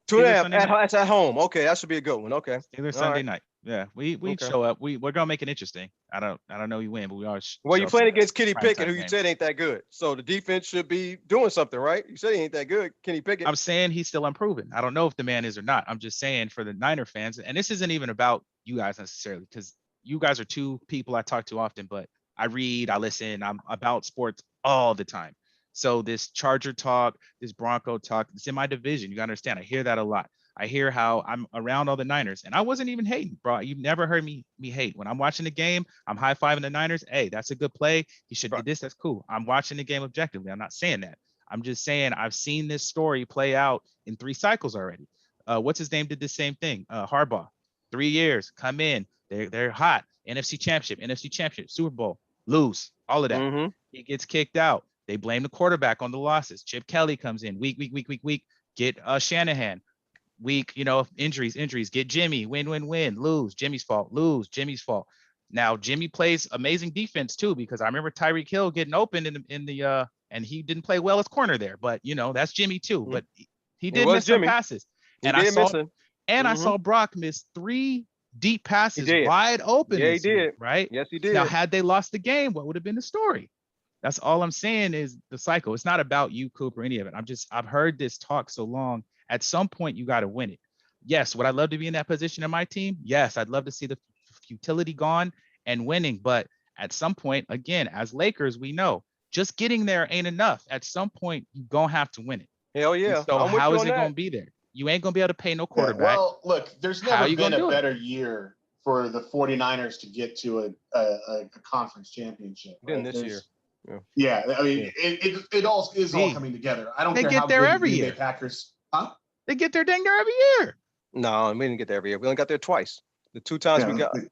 2.5. Sunday night. That's at home. Okay, that should be a good one. Okay. Steelers All Sunday right. night. Yeah, we Okay. show up. We're gonna make it interesting. I don't know you win, but we are. Well, you playing against Kenny primetime Pickett, who you game. said ain't that good. So the defense should be doing something, right? You said he ain't that good, Kenny Pickett. I'm saying he's still unproven. I don't know if the man is or not. I'm just saying for the Niner fans, and this isn't even about you guys necessarily, because you guys are two people I talk to often, but I read, I listen, I'm about sports all the time. So this Charger talk, this Bronco talk, it's in my division. You gotta understand, I hear that a lot. I hear how I'm around all the Niners, and I wasn't even hating, bro. You've never heard me hate. When I'm watching the game, I'm high-fiving the Niners. Hey, that's a good play. He should do this. That's cool. I'm watching the game objectively. I'm not saying that. I'm just saying I've seen this story play out in 3 cycles already. What's his name did the same thing. Harbaugh, 3 years, come in. They're hot. NFC Championship, Super Bowl, lose, all of that. Mm-hmm. He gets kicked out. They blame the quarterback on the losses. Chip Kelly comes in, week. Get Shanahan. Week, injuries, get Jimmy, win, lose, Jimmy's fault, Now Jimmy plays amazing defense too, because I remember Tyreek Hill getting open in the and he didn't play well as corner there, but that's Jimmy too. But he did miss some passes. And I saw Brock miss 3 deep passes wide open. Yeah, he did. Right? Yes, he did. Now, had they lost the game, what would have been the story? That's all I'm saying is the cycle. It's not about you, Coop, or any of it. I've heard this talk so long. At some point, you got to win it. Yes, would I love to be in that position in my team? Yes, I'd love to see the futility gone and winning. But at some point, again, as Lakers, we know just getting there ain't enough. At some point, you're going to have to win it. Hell yeah. And so how is it going to be there? You ain't going to be able to pay no quarterback. Yeah, well, look, there's never been a better year for the 49ers to get to a conference championship. Right? Than this year. Yeah, I mean, it all is all coming together. I don't care how there good every the Green year. Bay Packers, huh? They get there dang near every year. No, we didn't get there every year. We only got there twice. The 2 times we got two,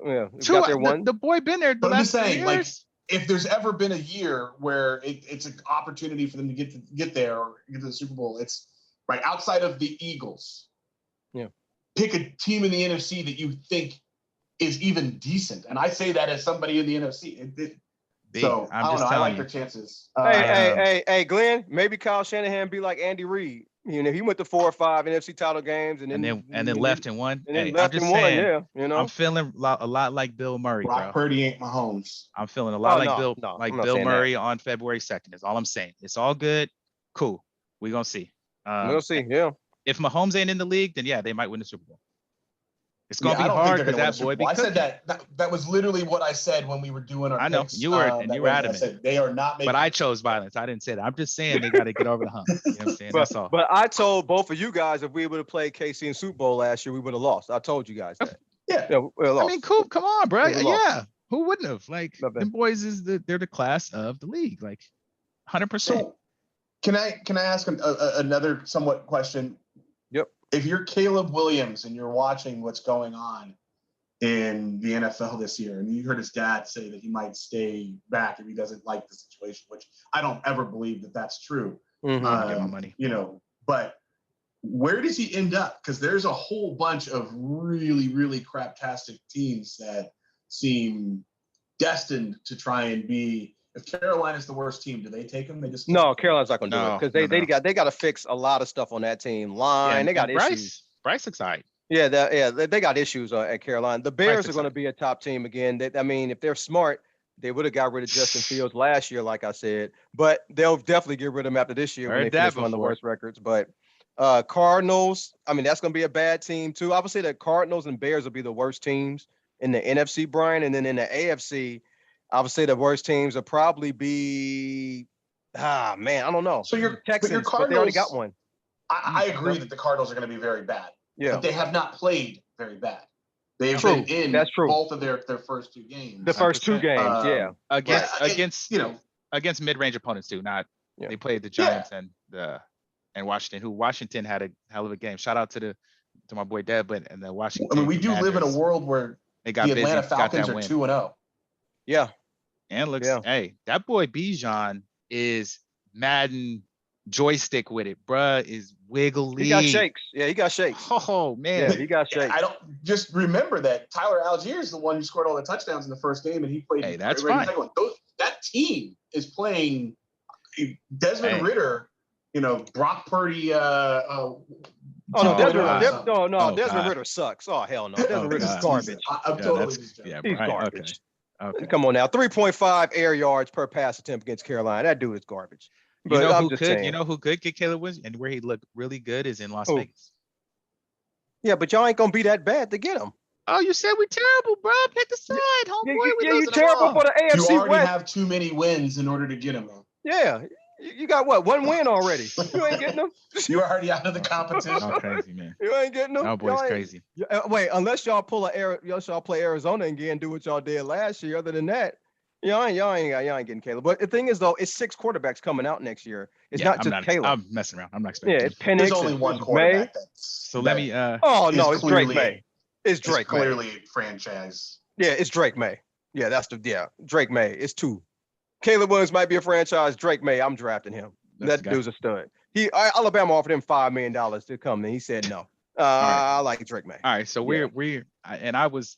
got there once. The boy been there. But I'm just saying, like, if there's ever been a year where it's an opportunity for them to get there or get to the Super Bowl, it's right outside of the Eagles. Yeah. Pick a team in the NFC that you think is even decent, and I say that as somebody in the NFC. So I don't know. I like their chances. Hey, Glenn. Maybe Kyle Shanahan be like Andy Reid. He went to 4 or 5 NFC title games and then left and won. And then left and won. Yeah, I'm feeling a lot like Bill Murray. Brock Purdy ain't Mahomes. I'm feeling a lot like Bill Murray on February 2nd. Is all I'm saying. It's all good. Cool. We're gonna see. We'll see. Yeah. If Mahomes ain't in the league, then yeah, they might win the Super Bowl. It's gonna be hard because that boy be cooking. I said that was literally what I said when we were doing our. I know picks, you were adamant. I said they are not making. But I chose violence. I didn't say that. I'm just saying they got to get over the hump. You know what I'm saying? That's all. But I told both of you guys if we would have played KC in Super Bowl last year, we would have lost. I told you guys that. Yeah, I mean, Coop, come on, bro. Yeah, who wouldn't have? Like, them boys they're the class of the league, like 100%. So, can I ask another somewhat question? Yep. If you're Caleb Williams and you're watching what's going on in the NFL this year, and you heard his dad say that he might stay back if he doesn't like the situation, which I don't ever believe that that's true. Get my money. But where does he end up? Because there's a whole bunch of really, really craptastic teams that seem destined to try and be. If Carolina's the worst team, do they take them? They just No, Carolina's not going to do it No, because no, they no. got to fix a lot of stuff on that team. Yeah, Line, they got and issues. Bryce looks all right. Yeah, they got issues at Carolina. The Bears are going to be a top team again. I mean, if they're smart, they would have got rid of Justin Fields last year, like I said. But they'll definitely get rid of him after this year when they finish one of the worst records. But Cardinals, I mean, that's going to be a bad team too. I would say that Cardinals and Bears will be the worst teams in the NFC, Brian. And then in the AFC, I would say the worst teams will probably be, I don't know. So your Texans, Cardinals, but they already got one. I agree that the Cardinals are going to be very bad. Yeah. But they have not played very bad. They've True. been in That's true. both of their first 2 games. The first 2 games, against mid-range opponents too. They played the Giants and Washington. Washington had a hell of a game. Shout out to my boy Deb, and the Washington. I mean, we do live in a world where they got the Atlanta busy, Falcons are 2-0. Yeah, and hey, that boy Bijan is Madden joystick with it, bruh. Is wiggly. He got shakes. Yeah, he got shakes. Oh man, yeah, he got shakes. I don't just remember that Tyler Algier is the one who scored all the touchdowns in the first game, and he played. Hey, that's fine. That team is playing Desmond Ritter. Brock Purdy. Desmond Ritter sucks. Oh hell no, Desmond Ritter's garbage. I'm totally he's garbage. Okay. Come on now, 3.5 air yards per pass attempt against Carolina. That dude is garbage. But you know who could get Caleb Williams and where he looked really good is in Las Vegas. Yeah, but y'all ain't gonna be that bad to get him. Oh, you said we're terrible, bro. Pick the side, homeboy. You're terrible for the AFC West. You already have too many wins in order to get him. Yeah. You got what? 1 win already. You ain't getting them. You're already out of the competition. Oh, crazy, man. You ain't getting them. That boy's crazy. Wait, unless y'all play Arizona again, do what y'all did last year. Other than that, y'all ain't getting Caleb. But the thing is, though, it's 6 quarterbacks coming out next year. It's not just Caleb. I'm messing around. I'm not expecting. Yeah, it's Penix. There's only one quarterback. Let me. It's Drake May. It's Drake clearly May. Franchise. Yeah, it's Drake May. Yeah, Drake May. It's 2. Caleb Williams might be a franchise. Drake May, I'm drafting him. That dude's a stud. Alabama offered him $5 million to come, and he said no. I like Drake May. All right, so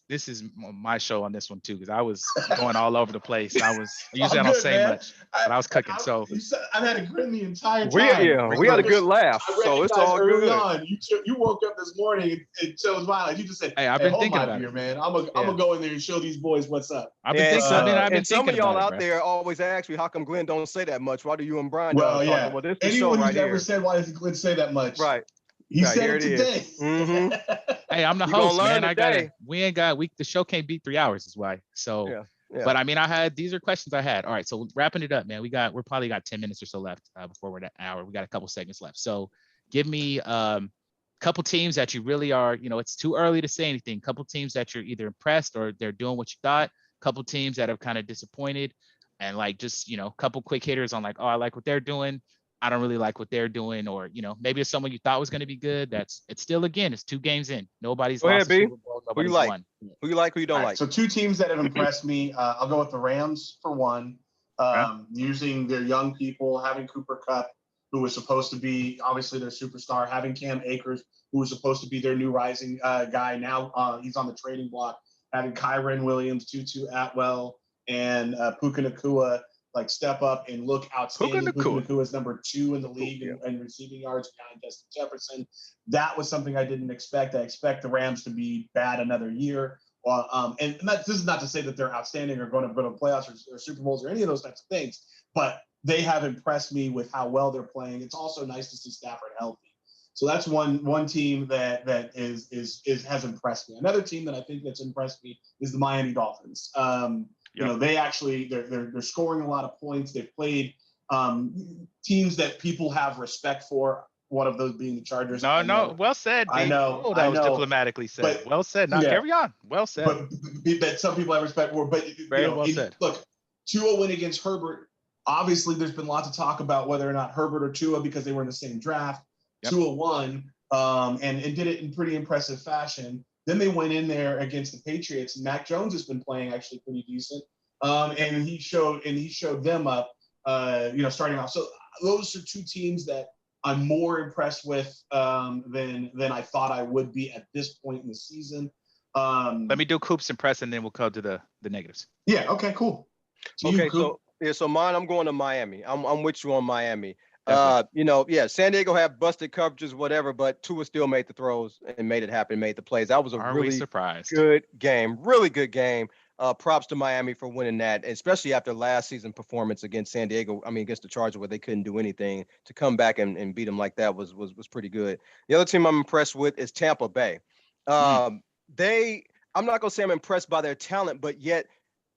this is my show on this one too, because I was going all over the place. I don't say much, but I was cooking. I've had a grin the entire time. We had a good laugh, so it's all good. On. You woke up this morning and chose violence. You just said, "Hey, I've been thinking about it, man. I'm gonna go in there and show these boys what's up." I've been thinking. Some of y'all out there always ask me, "How come Glenn don't say that much? Why do you and Brian?" Well, this anyone who's ever said, "Why doesn't Glenn say that much?" Right. He said it today. Mm-hmm. Hey, I'm the host, man. The show can't beat 3 hours is why. So, yeah. But I mean, these are questions I had. All right. So wrapping it up, man, we're probably got 10 minutes or so left before we're at an hour. We got a couple seconds left. So give me a couple teams that you really are, it's too early to say anything. Couple teams that you're either impressed or they're doing what you thought. Couple teams that have kind of disappointed, and just, couple quick hitters on oh, I like what they're doing. I don't really like what they're doing, or maybe it's someone you thought was going to be good. It's still, again, it's 2 games in. Nobody's lost a Super Bowl. Nobody's won. Who you like? Who you don't like? So 2 teams that have impressed me. I'll go with the Rams for one. Using their young people, having Cooper Kupp, who was supposed to be obviously their superstar, having Cam Akers, who was supposed to be their new rising guy. Now he's on the trading block. Having Kyren Williams, Tutu Atwell, and Puka Nacua step up and look outstanding. Puka Nacua is number 2 in the league in receiving yards behind Justin Jefferson. That was something I didn't expect. I expect the Rams to be bad another year. This is not to say that they're outstanding or going to go to playoffs or Super Bowls or any of those types of things, but they have impressed me with how well they're playing. It's also nice to see Stafford healthy. So that's one team that has impressed me. Another team that I think that's impressed me is the Miami Dolphins. They actually they're scoring a lot of points. They've played teams that people have respect for. One of those being the Chargers. No, well said. I know. That was diplomatically said. But, well said. Now carry on. Well said. But some people have respect for. But well said. Look, Tua win against Herbert. Obviously, there's been lots of talk about whether or not Herbert or Tua, because they were in the same draft. Tua won and did it in pretty impressive fashion. Then they went in there against the Patriots. Mac Jones has been playing actually pretty decent, and he showed them up. Starting off. So those are 2 teams that I'm more impressed with than I thought I would be at this point in the season. Let me do Coops and press, and then we'll go to the negatives. Yeah. Okay. Cool. So Okay, you, Coop. so mine, I'm going to Miami. I'm with you on Miami. Definitely. San Diego had busted coverages, whatever, but Tua still made the throws and made it happen, made the plays. That was a Are we really surprised? good game, really good game. Props to Miami for winning that, especially after last season performance against San Diego. I mean, against the Chargers, where they couldn't do anything. To come back and beat them like that was pretty good. The other team I'm impressed with is Tampa Bay. I'm not gonna say I'm impressed by their talent, but yet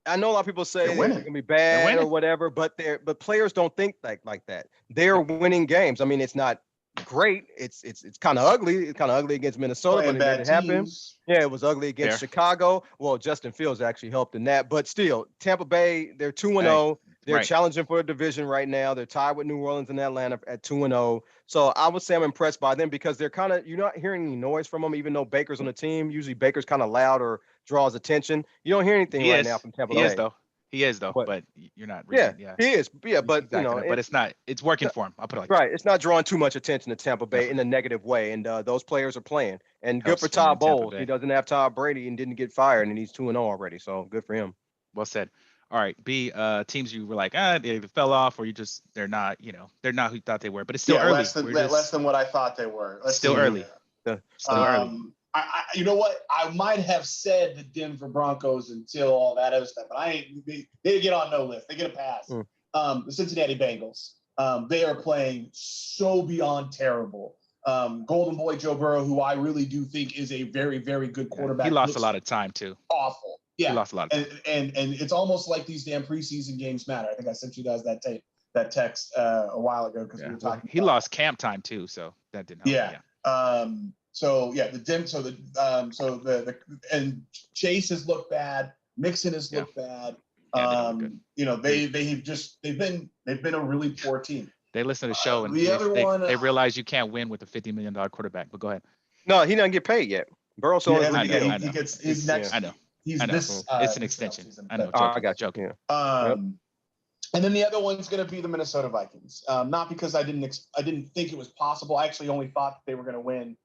I know a lot of people say they're gonna be bad or whatever, but players don't think like that. They're winning games. I mean, it's not great. It's kind of ugly. It's kind of ugly against Minnesota, but it made it happen. Yeah, it was ugly against Chicago. Well, Justin Fields actually helped in that, but still, Tampa Bay, they're 2-0. They're challenging for a division right now. They're tied with New Orleans and Atlanta at 2-0. So I would say I'm impressed by them because they're you're not hearing any noise from them, even though Baker's on the team. Usually Baker's kind of loud or draws attention. You don't hear anything right now from Tampa Bay. He is though, but you're not. He is. Yeah, but exactly, but it's not. It's working for him. I'll put it like that. It's not drawing too much attention to Tampa Bay in a negative way, and those players are playing. And good for Todd Bowles. He doesn't have Todd Brady and didn't get fired, and he's 2-0 already. So good for him. Well said. All right, B, teams you were like, they fell off, or they're not who you thought they were, but it's still early. Less than what I thought they were. Still early. Still early. You know what? I might have said the Denver Broncos until all that other stuff, but they get on no list. They get a pass. The Cincinnati Bengals. They are playing so beyond terrible. Golden Boy Joe Burrow, who I really do think is a very, very good quarterback. He lost a lot of time too. Awful. Yeah. He lost a lot of time. And it's almost like these damn preseason games matter. I think I sent you guys that text a while ago because we were talking. He lost camp time too, so that didn't help. Yeah. And Chase has looked bad. Mixon has looked bad. They've been a really poor team. They listen to the show and they realize you can't win with a $50 million quarterback. But go ahead. No, he doesn't get paid yet. Burrow still he gets his next. I know. He's this. It's an extension. I know. I got you. Joking. And then the other one's going to be the Minnesota Vikings. Not because I didn't think it was possible. I actually only thought that they were going to win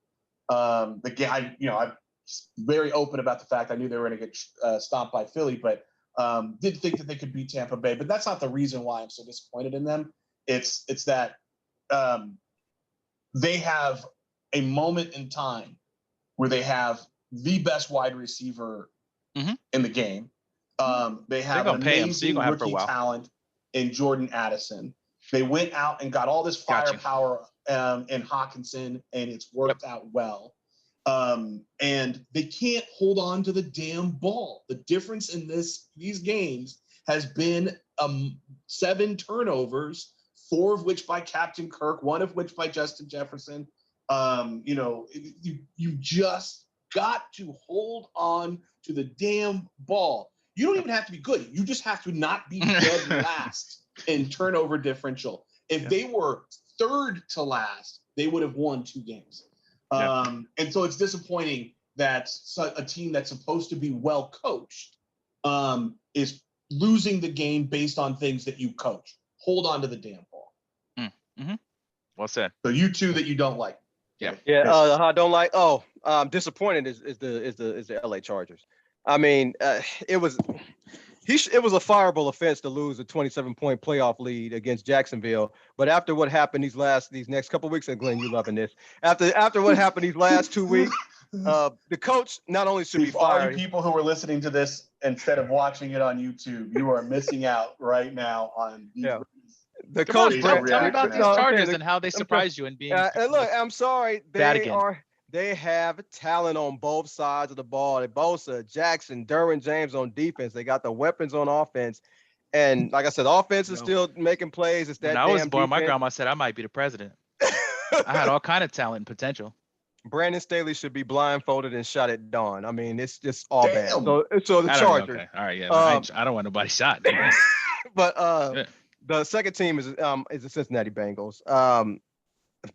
the game. I'm very open about the fact I knew they were going to get stomped by Philly, but did think that they could beat Tampa Bay. But that's not the reason why I'm so disappointed in them. It's that they have a moment in time where they have the best wide receiver in the game. They have an amazing rookie talent in Jordan Addison. They went out and got all this firepower in Hawkinson, and it's worked out well. And they can't hold on to the damn ball. The difference in these games has been 7 turnovers, 4 of which by Captain Kirk, 1 of which by Justin Jefferson. You just got to hold on to the damn ball. You don't even have to be good. You just have to not be dead last in turnover differential. If they were third to last, they would have won 2 games. And so it's disappointing that a team that's supposed to be well coached is losing the game based on things that you coach. Hold on to the damn ball. Well said. So you two that you don't like. I don't like. I'm disappointed is the LA Chargers. I mean, it was a fireable offense to lose a 27-point playoff lead against Jacksonville. But after what happened these next couple of weeks, and Glenn, you loving this. After what happened these last 2 weeks, the coach not only should be fired. All you people who are listening to this instead of watching it on YouTube, you are missing out right now on the coach. Tell me about these Chargers and how they surprised you and being. Look, I'm sorry. They have talent on both sides of the ball. Bosa, Jackson, Derwin James on defense. They got the weapons on offense. And like I said, offense is still making plays. It's that. When I was born, my grandma said I might be the president. I had all kind of talent and potential. Brandon Staley should be blindfolded and shot at dawn. I mean, it's just all bad. So the Chargers. Okay. All right, yeah. I don't want nobody shot. But the second team is the Cincinnati Bengals.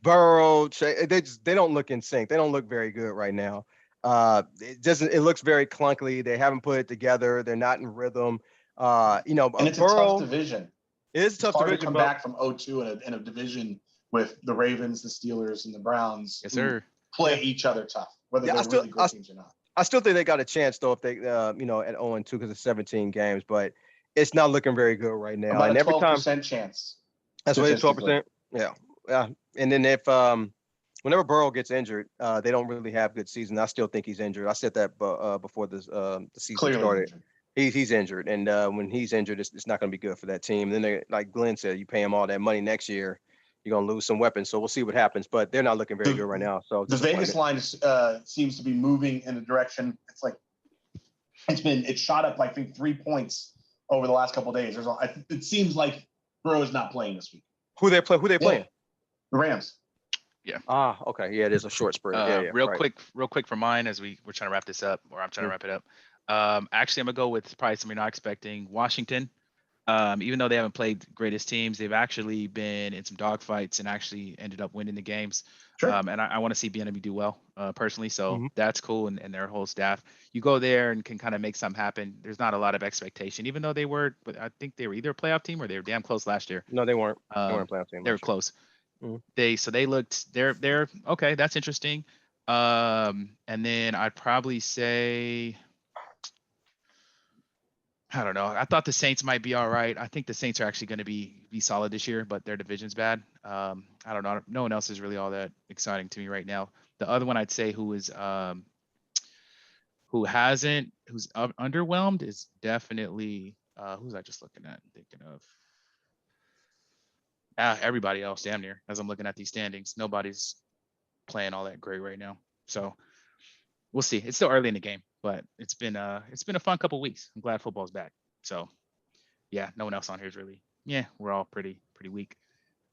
Burrow, they don't look in sync. They don't look very good right now. It looks very clunky. They haven't put it together. They're not in rhythm. And it's Burrow, a tough division. It is a tough division. To come back from 0-2 in a division with the Ravens, the Steelers, and the Browns. Yes, sir. Play each other tough, whether they're really good teams or not. I still think they got a chance though if they, at 0-2 because of 17 games, but it's not looking very good right now. About and a every 12% chance. that's what it's 12%. statistically. Yeah. And then if whenever Burrow gets injured, they don't really have good season. I still think he's injured. I said that before the season Clearly started. injured. He's injured, and when he's injured, it's not going to be good for that team. And then they, like Glenn said, you pay him all that money next year, you're going to lose some weapons. So we'll see what happens. But they're not looking very good right now. So the Vegas line seems to be moving in a direction. It's like it's shot up, I think, 3 points over the last couple of days. It seems like Burrow is not playing this week. Who they playing? The Rams. Yeah. Okay. Yeah, it is a short spread. Real quick for mine as we're trying to wrap this up, or I'm trying to wrap it up. Actually, I'm gonna go with probably something you're not expecting. Washington, even though they haven't played the greatest teams, they've actually been in some dogfights and actually ended up winning the games. Sure. And I want to see BNB do well personally, so that's cool. And their whole staff, you go there and can kind of make something happen. There's not a lot of expectation, even though they were. But I think they were either a playoff team or they were damn close last year. No, they weren't. They weren't a playoff team. They were close. Mhm. They looked they're okay. That's interesting. And then I'd probably say, I don't know. I thought the Saints might be all right. I think the Saints are actually going to be solid this year, but their division's bad. I don't know. No one else is really all that exciting to me right now. The other one I'd say who's underwhelmed is definitely who's I just looking at thinking of. Everybody else damn near, as I'm looking at these standings. Nobody's playing all that great right now. So we'll see. It's still early in the game, but it's been a fun couple weeks. I'm glad football's back. So yeah, no one else on here is really, we're all pretty weak.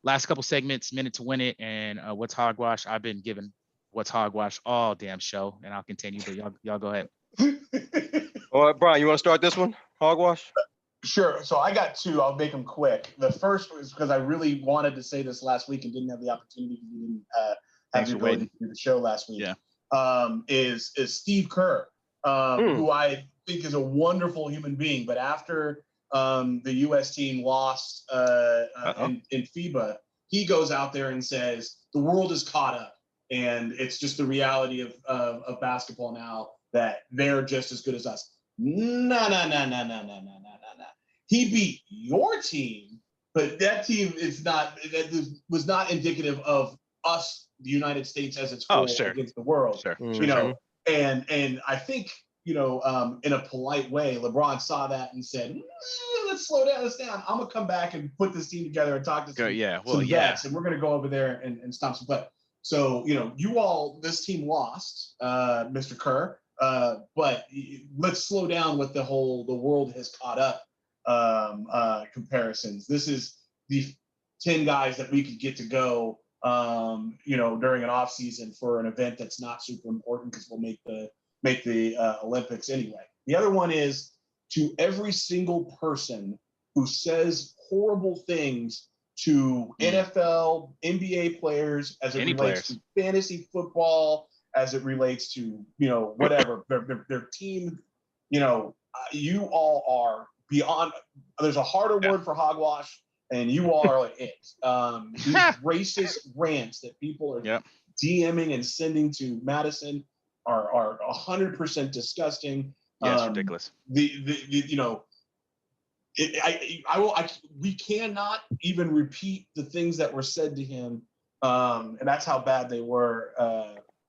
Last couple segments, minute to win it, and what's hogwash. I've been given what's hogwash all damn show, and I'll continue, but y'all go ahead. All right, Brian, you want to start this one? Hogwash? Sure. So I got two. I'll make them quick. The first was because I really wanted to say this last week and didn't have the opportunity because we didn't have the ability to do the show last week. Yeah. Is Steve Kerr, who I think is a wonderful human being, but after the U.S. team lost in FIBA, he goes out there and says the world is caught up, and it's just the reality of basketball now that they're just as good as us. No. He beat your team, but that team was not indicative of us, the United States as its whole against the world. Sure. And I think, in a polite way, LeBron saw that and said, let's slow this down. I'm gonna come back and put this team together and talk to some vets, and we're gonna go over there and stomp some butt. So, this team lost, Mr. Kerr. But let's slow down with the world has caught up comparisons. This is the 10 guys that we could get to go, during an off season for an event that's not super important because we'll make the Olympics anyway. The other one is to every single person who says horrible things to NFL, NBA players as it relates to fantasy football, as it relates to, whatever, their team, you all are beyond, there's a harder word for hogwash, and you all are like it. These racist rants that people are DMing and sending to Madison are 100% disgusting. Yeah, it's ridiculous. We cannot even repeat the things that were said to him, and that's how bad they were.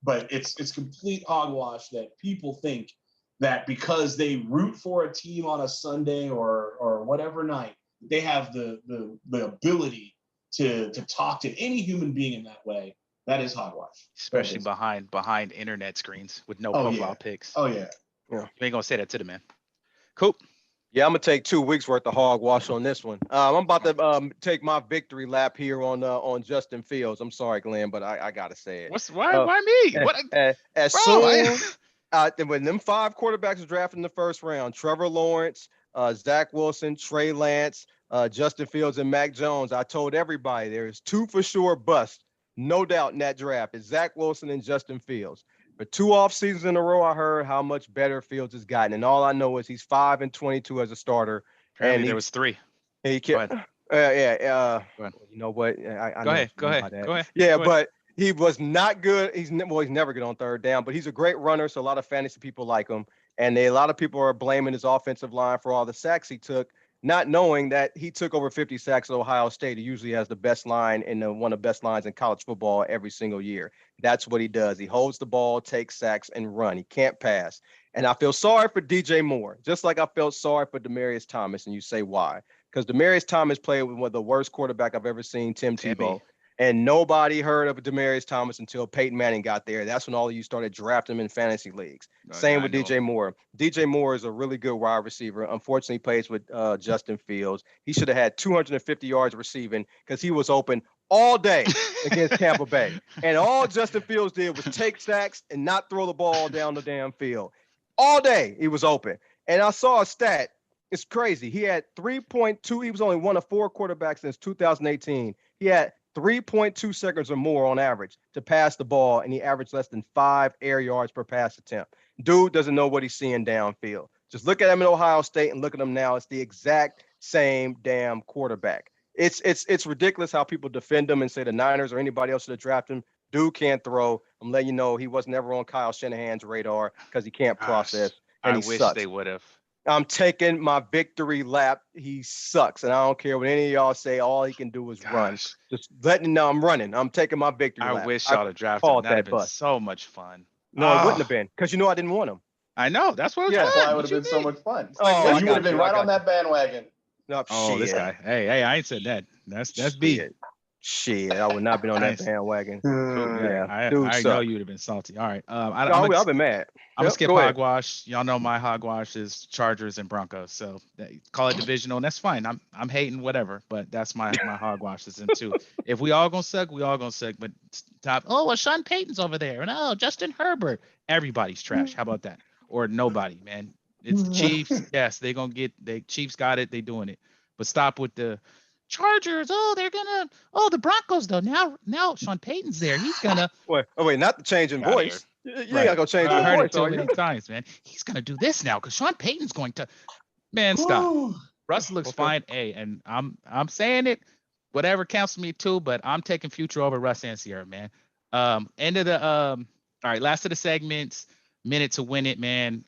But it's complete hogwash that people think that because they root for a team on a Sunday or whatever night, they have the ability to talk to any human being in that way. That is hogwash. Especially behind internet screens with no profile pics. Oh yeah. You ain't gonna say that to the man. Cool. Yeah, I'm gonna take 2 weeks worth of hogwash on this one. I'm about to take my victory lap here on Justin Fields. I'm sorry, Glenn, but I gotta say it. Why me? When them 5 quarterbacks were drafted in the first round, Trevor Lawrence, Zach Wilson, Trey Lance, Justin Fields, and Mac Jones, I told everybody there's 2 for sure bust, no doubt in that draft. It's Zach Wilson and Justin Fields. For 2 off seasons in a row, I heard how much better Fields has gotten, and all I know is he's 5-22 as a starter. Apparently and there was 3. He kept, Go ahead. you know what? Go ahead. Yeah, Go ahead. but He was not good. He's never good on third down, but he's a great runner. So a lot of fantasy people like him. And a lot of people are blaming his offensive line for all the sacks he took, not knowing that he took over 50 sacks at Ohio State. He usually has the best line and one of the best lines in college football every single year. That's what he does. He holds the ball, takes sacks, and run. He can't pass. And I feel sorry for DJ Moore, just like I felt sorry for Demaryius Thomas. And you say why? Because Demaryius Thomas played with one of the worst quarterback I've ever seen, Tim Tebow. And nobody heard of Demaryius Thomas until Peyton Manning got there. That's when all of you started drafting him in fantasy leagues. Same with DJ Moore. DJ Moore is a really good wide receiver. Unfortunately, he plays with Justin Fields. He should have had 250 yards receiving because he was open all day against Tampa Bay. And all Justin Fields did was take sacks and not throw the ball down the damn field. All day he was open. And I saw a stat. It's crazy. He had 3.2. He was only one of 4 quarterbacks since 2018. He had 3.2 seconds or more on average to pass the ball, and he averaged less than 5 air yards per pass attempt. Dude doesn't know what he's seeing downfield. Just look at him in Ohio State and look at him now. It's the exact same damn quarterback. It's ridiculous how people defend him and say the Niners or anybody else should have drafted him. Dude can't throw. I'm letting you know he was never on Kyle Shanahan's radar because he can't process. And I he wish sucks. they would have. I'm taking my victory lap. He sucks. And I don't care what any of y'all say. All he can do is run. Just letting you know I'm running. I'm taking my victory lap. I wish y'all had drafted him. That'd have been so much fun. No, it wouldn't have been because you know I didn't want him. I know. That's what that's why it would have been so much fun. Oh, you would have been right on that bandwagon. No, oh, this guy. Hey, I ain't said that. That's B. Shit, I would not been on that bandwagon. Yeah, I know you would have been salty. All right. I've been mad. I'm gonna skip hogwash. Y'all know my hogwash is Chargers and Broncos, so call it divisional, and that's fine. I'm hating whatever, but that's my hogwash is in too. If we all gonna suck, we all gonna suck. But top, well, Sean Payton's over there, and Justin Herbert. Everybody's trash. How about that? Or nobody, man. It's the Chiefs. Yes, Chiefs got it. They doing it. But stop with the Chargers. The Broncos though. Now Sean Payton's there. He's gonna wait, not the change in voice. You ain't gotta go change your voice. I heard it too many times, man. He's gonna do this now because Sean Payton's going to. Man, stop. Russ looks fine. Hey, and I'm saying it. Whatever counts for me too, but I'm taking future over Russ and Sierra, man. End of the all right, last of the segments. Minute to win it, man.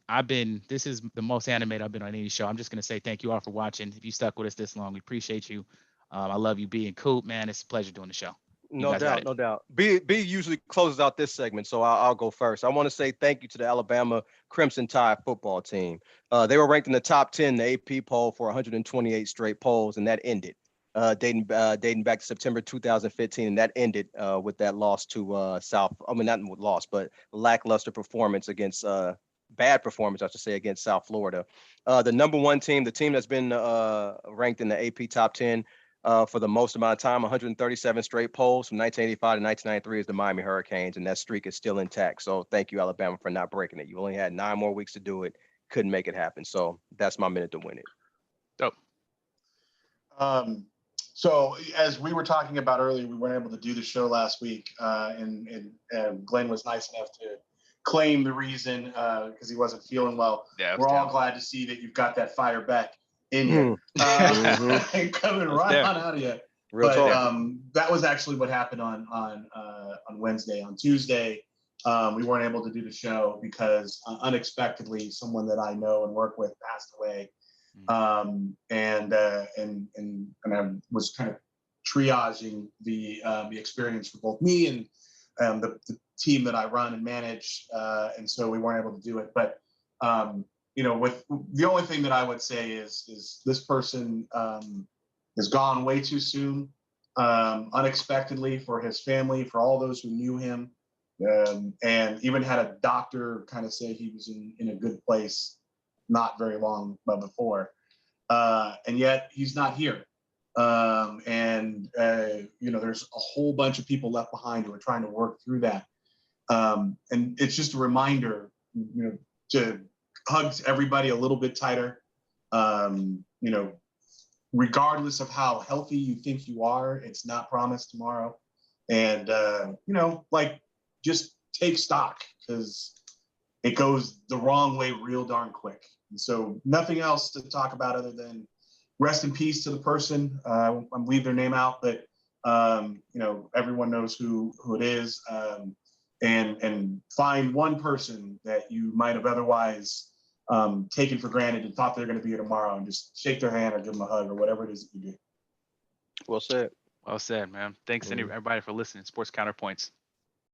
This is the most animated I've been on any show. I'm just gonna say thank you all for watching. If you stuck with us this long, we appreciate you. I love you, B and Coop, man. It's a pleasure doing the show. No doubt. B usually closes out this segment, so I'll go first. I want to say thank you to the Alabama Crimson Tide football team. They were ranked in the top 10 in the AP poll for 128 straight polls, and that ended dating back to September 2015, and that ended with that loss to South. I mean, not loss, but lackluster performance against bad performance, I should say, against South Florida. The number one team, the team that's been ranked in the AP top 10 for the most amount of time, 137 straight polls from 1985 to 1993 is the Miami Hurricanes, and that streak is still intact. So thank you, Alabama, for not breaking it. You only had 9 more weeks to do it. Couldn't make it happen. So that's my minute to win it. Dope. So as we were talking about earlier, we weren't able to do the show last week, and Glenn was nice enough to claim the reason because he wasn't feeling well. Yeah, we're all glad to see that you've got that fire back in you, coming right on out of you. That was actually what happened on Wednesday. On Tuesday, we weren't able to do the show because unexpectedly someone that I know and work with passed away. And I was kind of triaging the experience for both me and the team that I run and manage, and so we weren't able to do it. But with the only thing that I would say is this person has gone way too soon, unexpectedly, for his family, for all those who knew him, and even had a doctor kind of say he was in a good place not very long before, and yet he's not here. And there's a whole bunch of people left behind who are trying to work through that. And it's just a reminder, to hug everybody a little bit tighter. Regardless of how healthy you think you are, it's not promised tomorrow. And just take stock, because it goes the wrong way real darn quick. And so nothing else to talk about other than rest in peace to the person. I'm leave their name out, but Everyone knows who it is, and find one person that you might have otherwise taken for granted and thought they're going to be here tomorrow, and just shake their hand or give them a hug or whatever it is that you do. Well said. Well said, man. Thanks everybody for listening. Sports Counterpoints.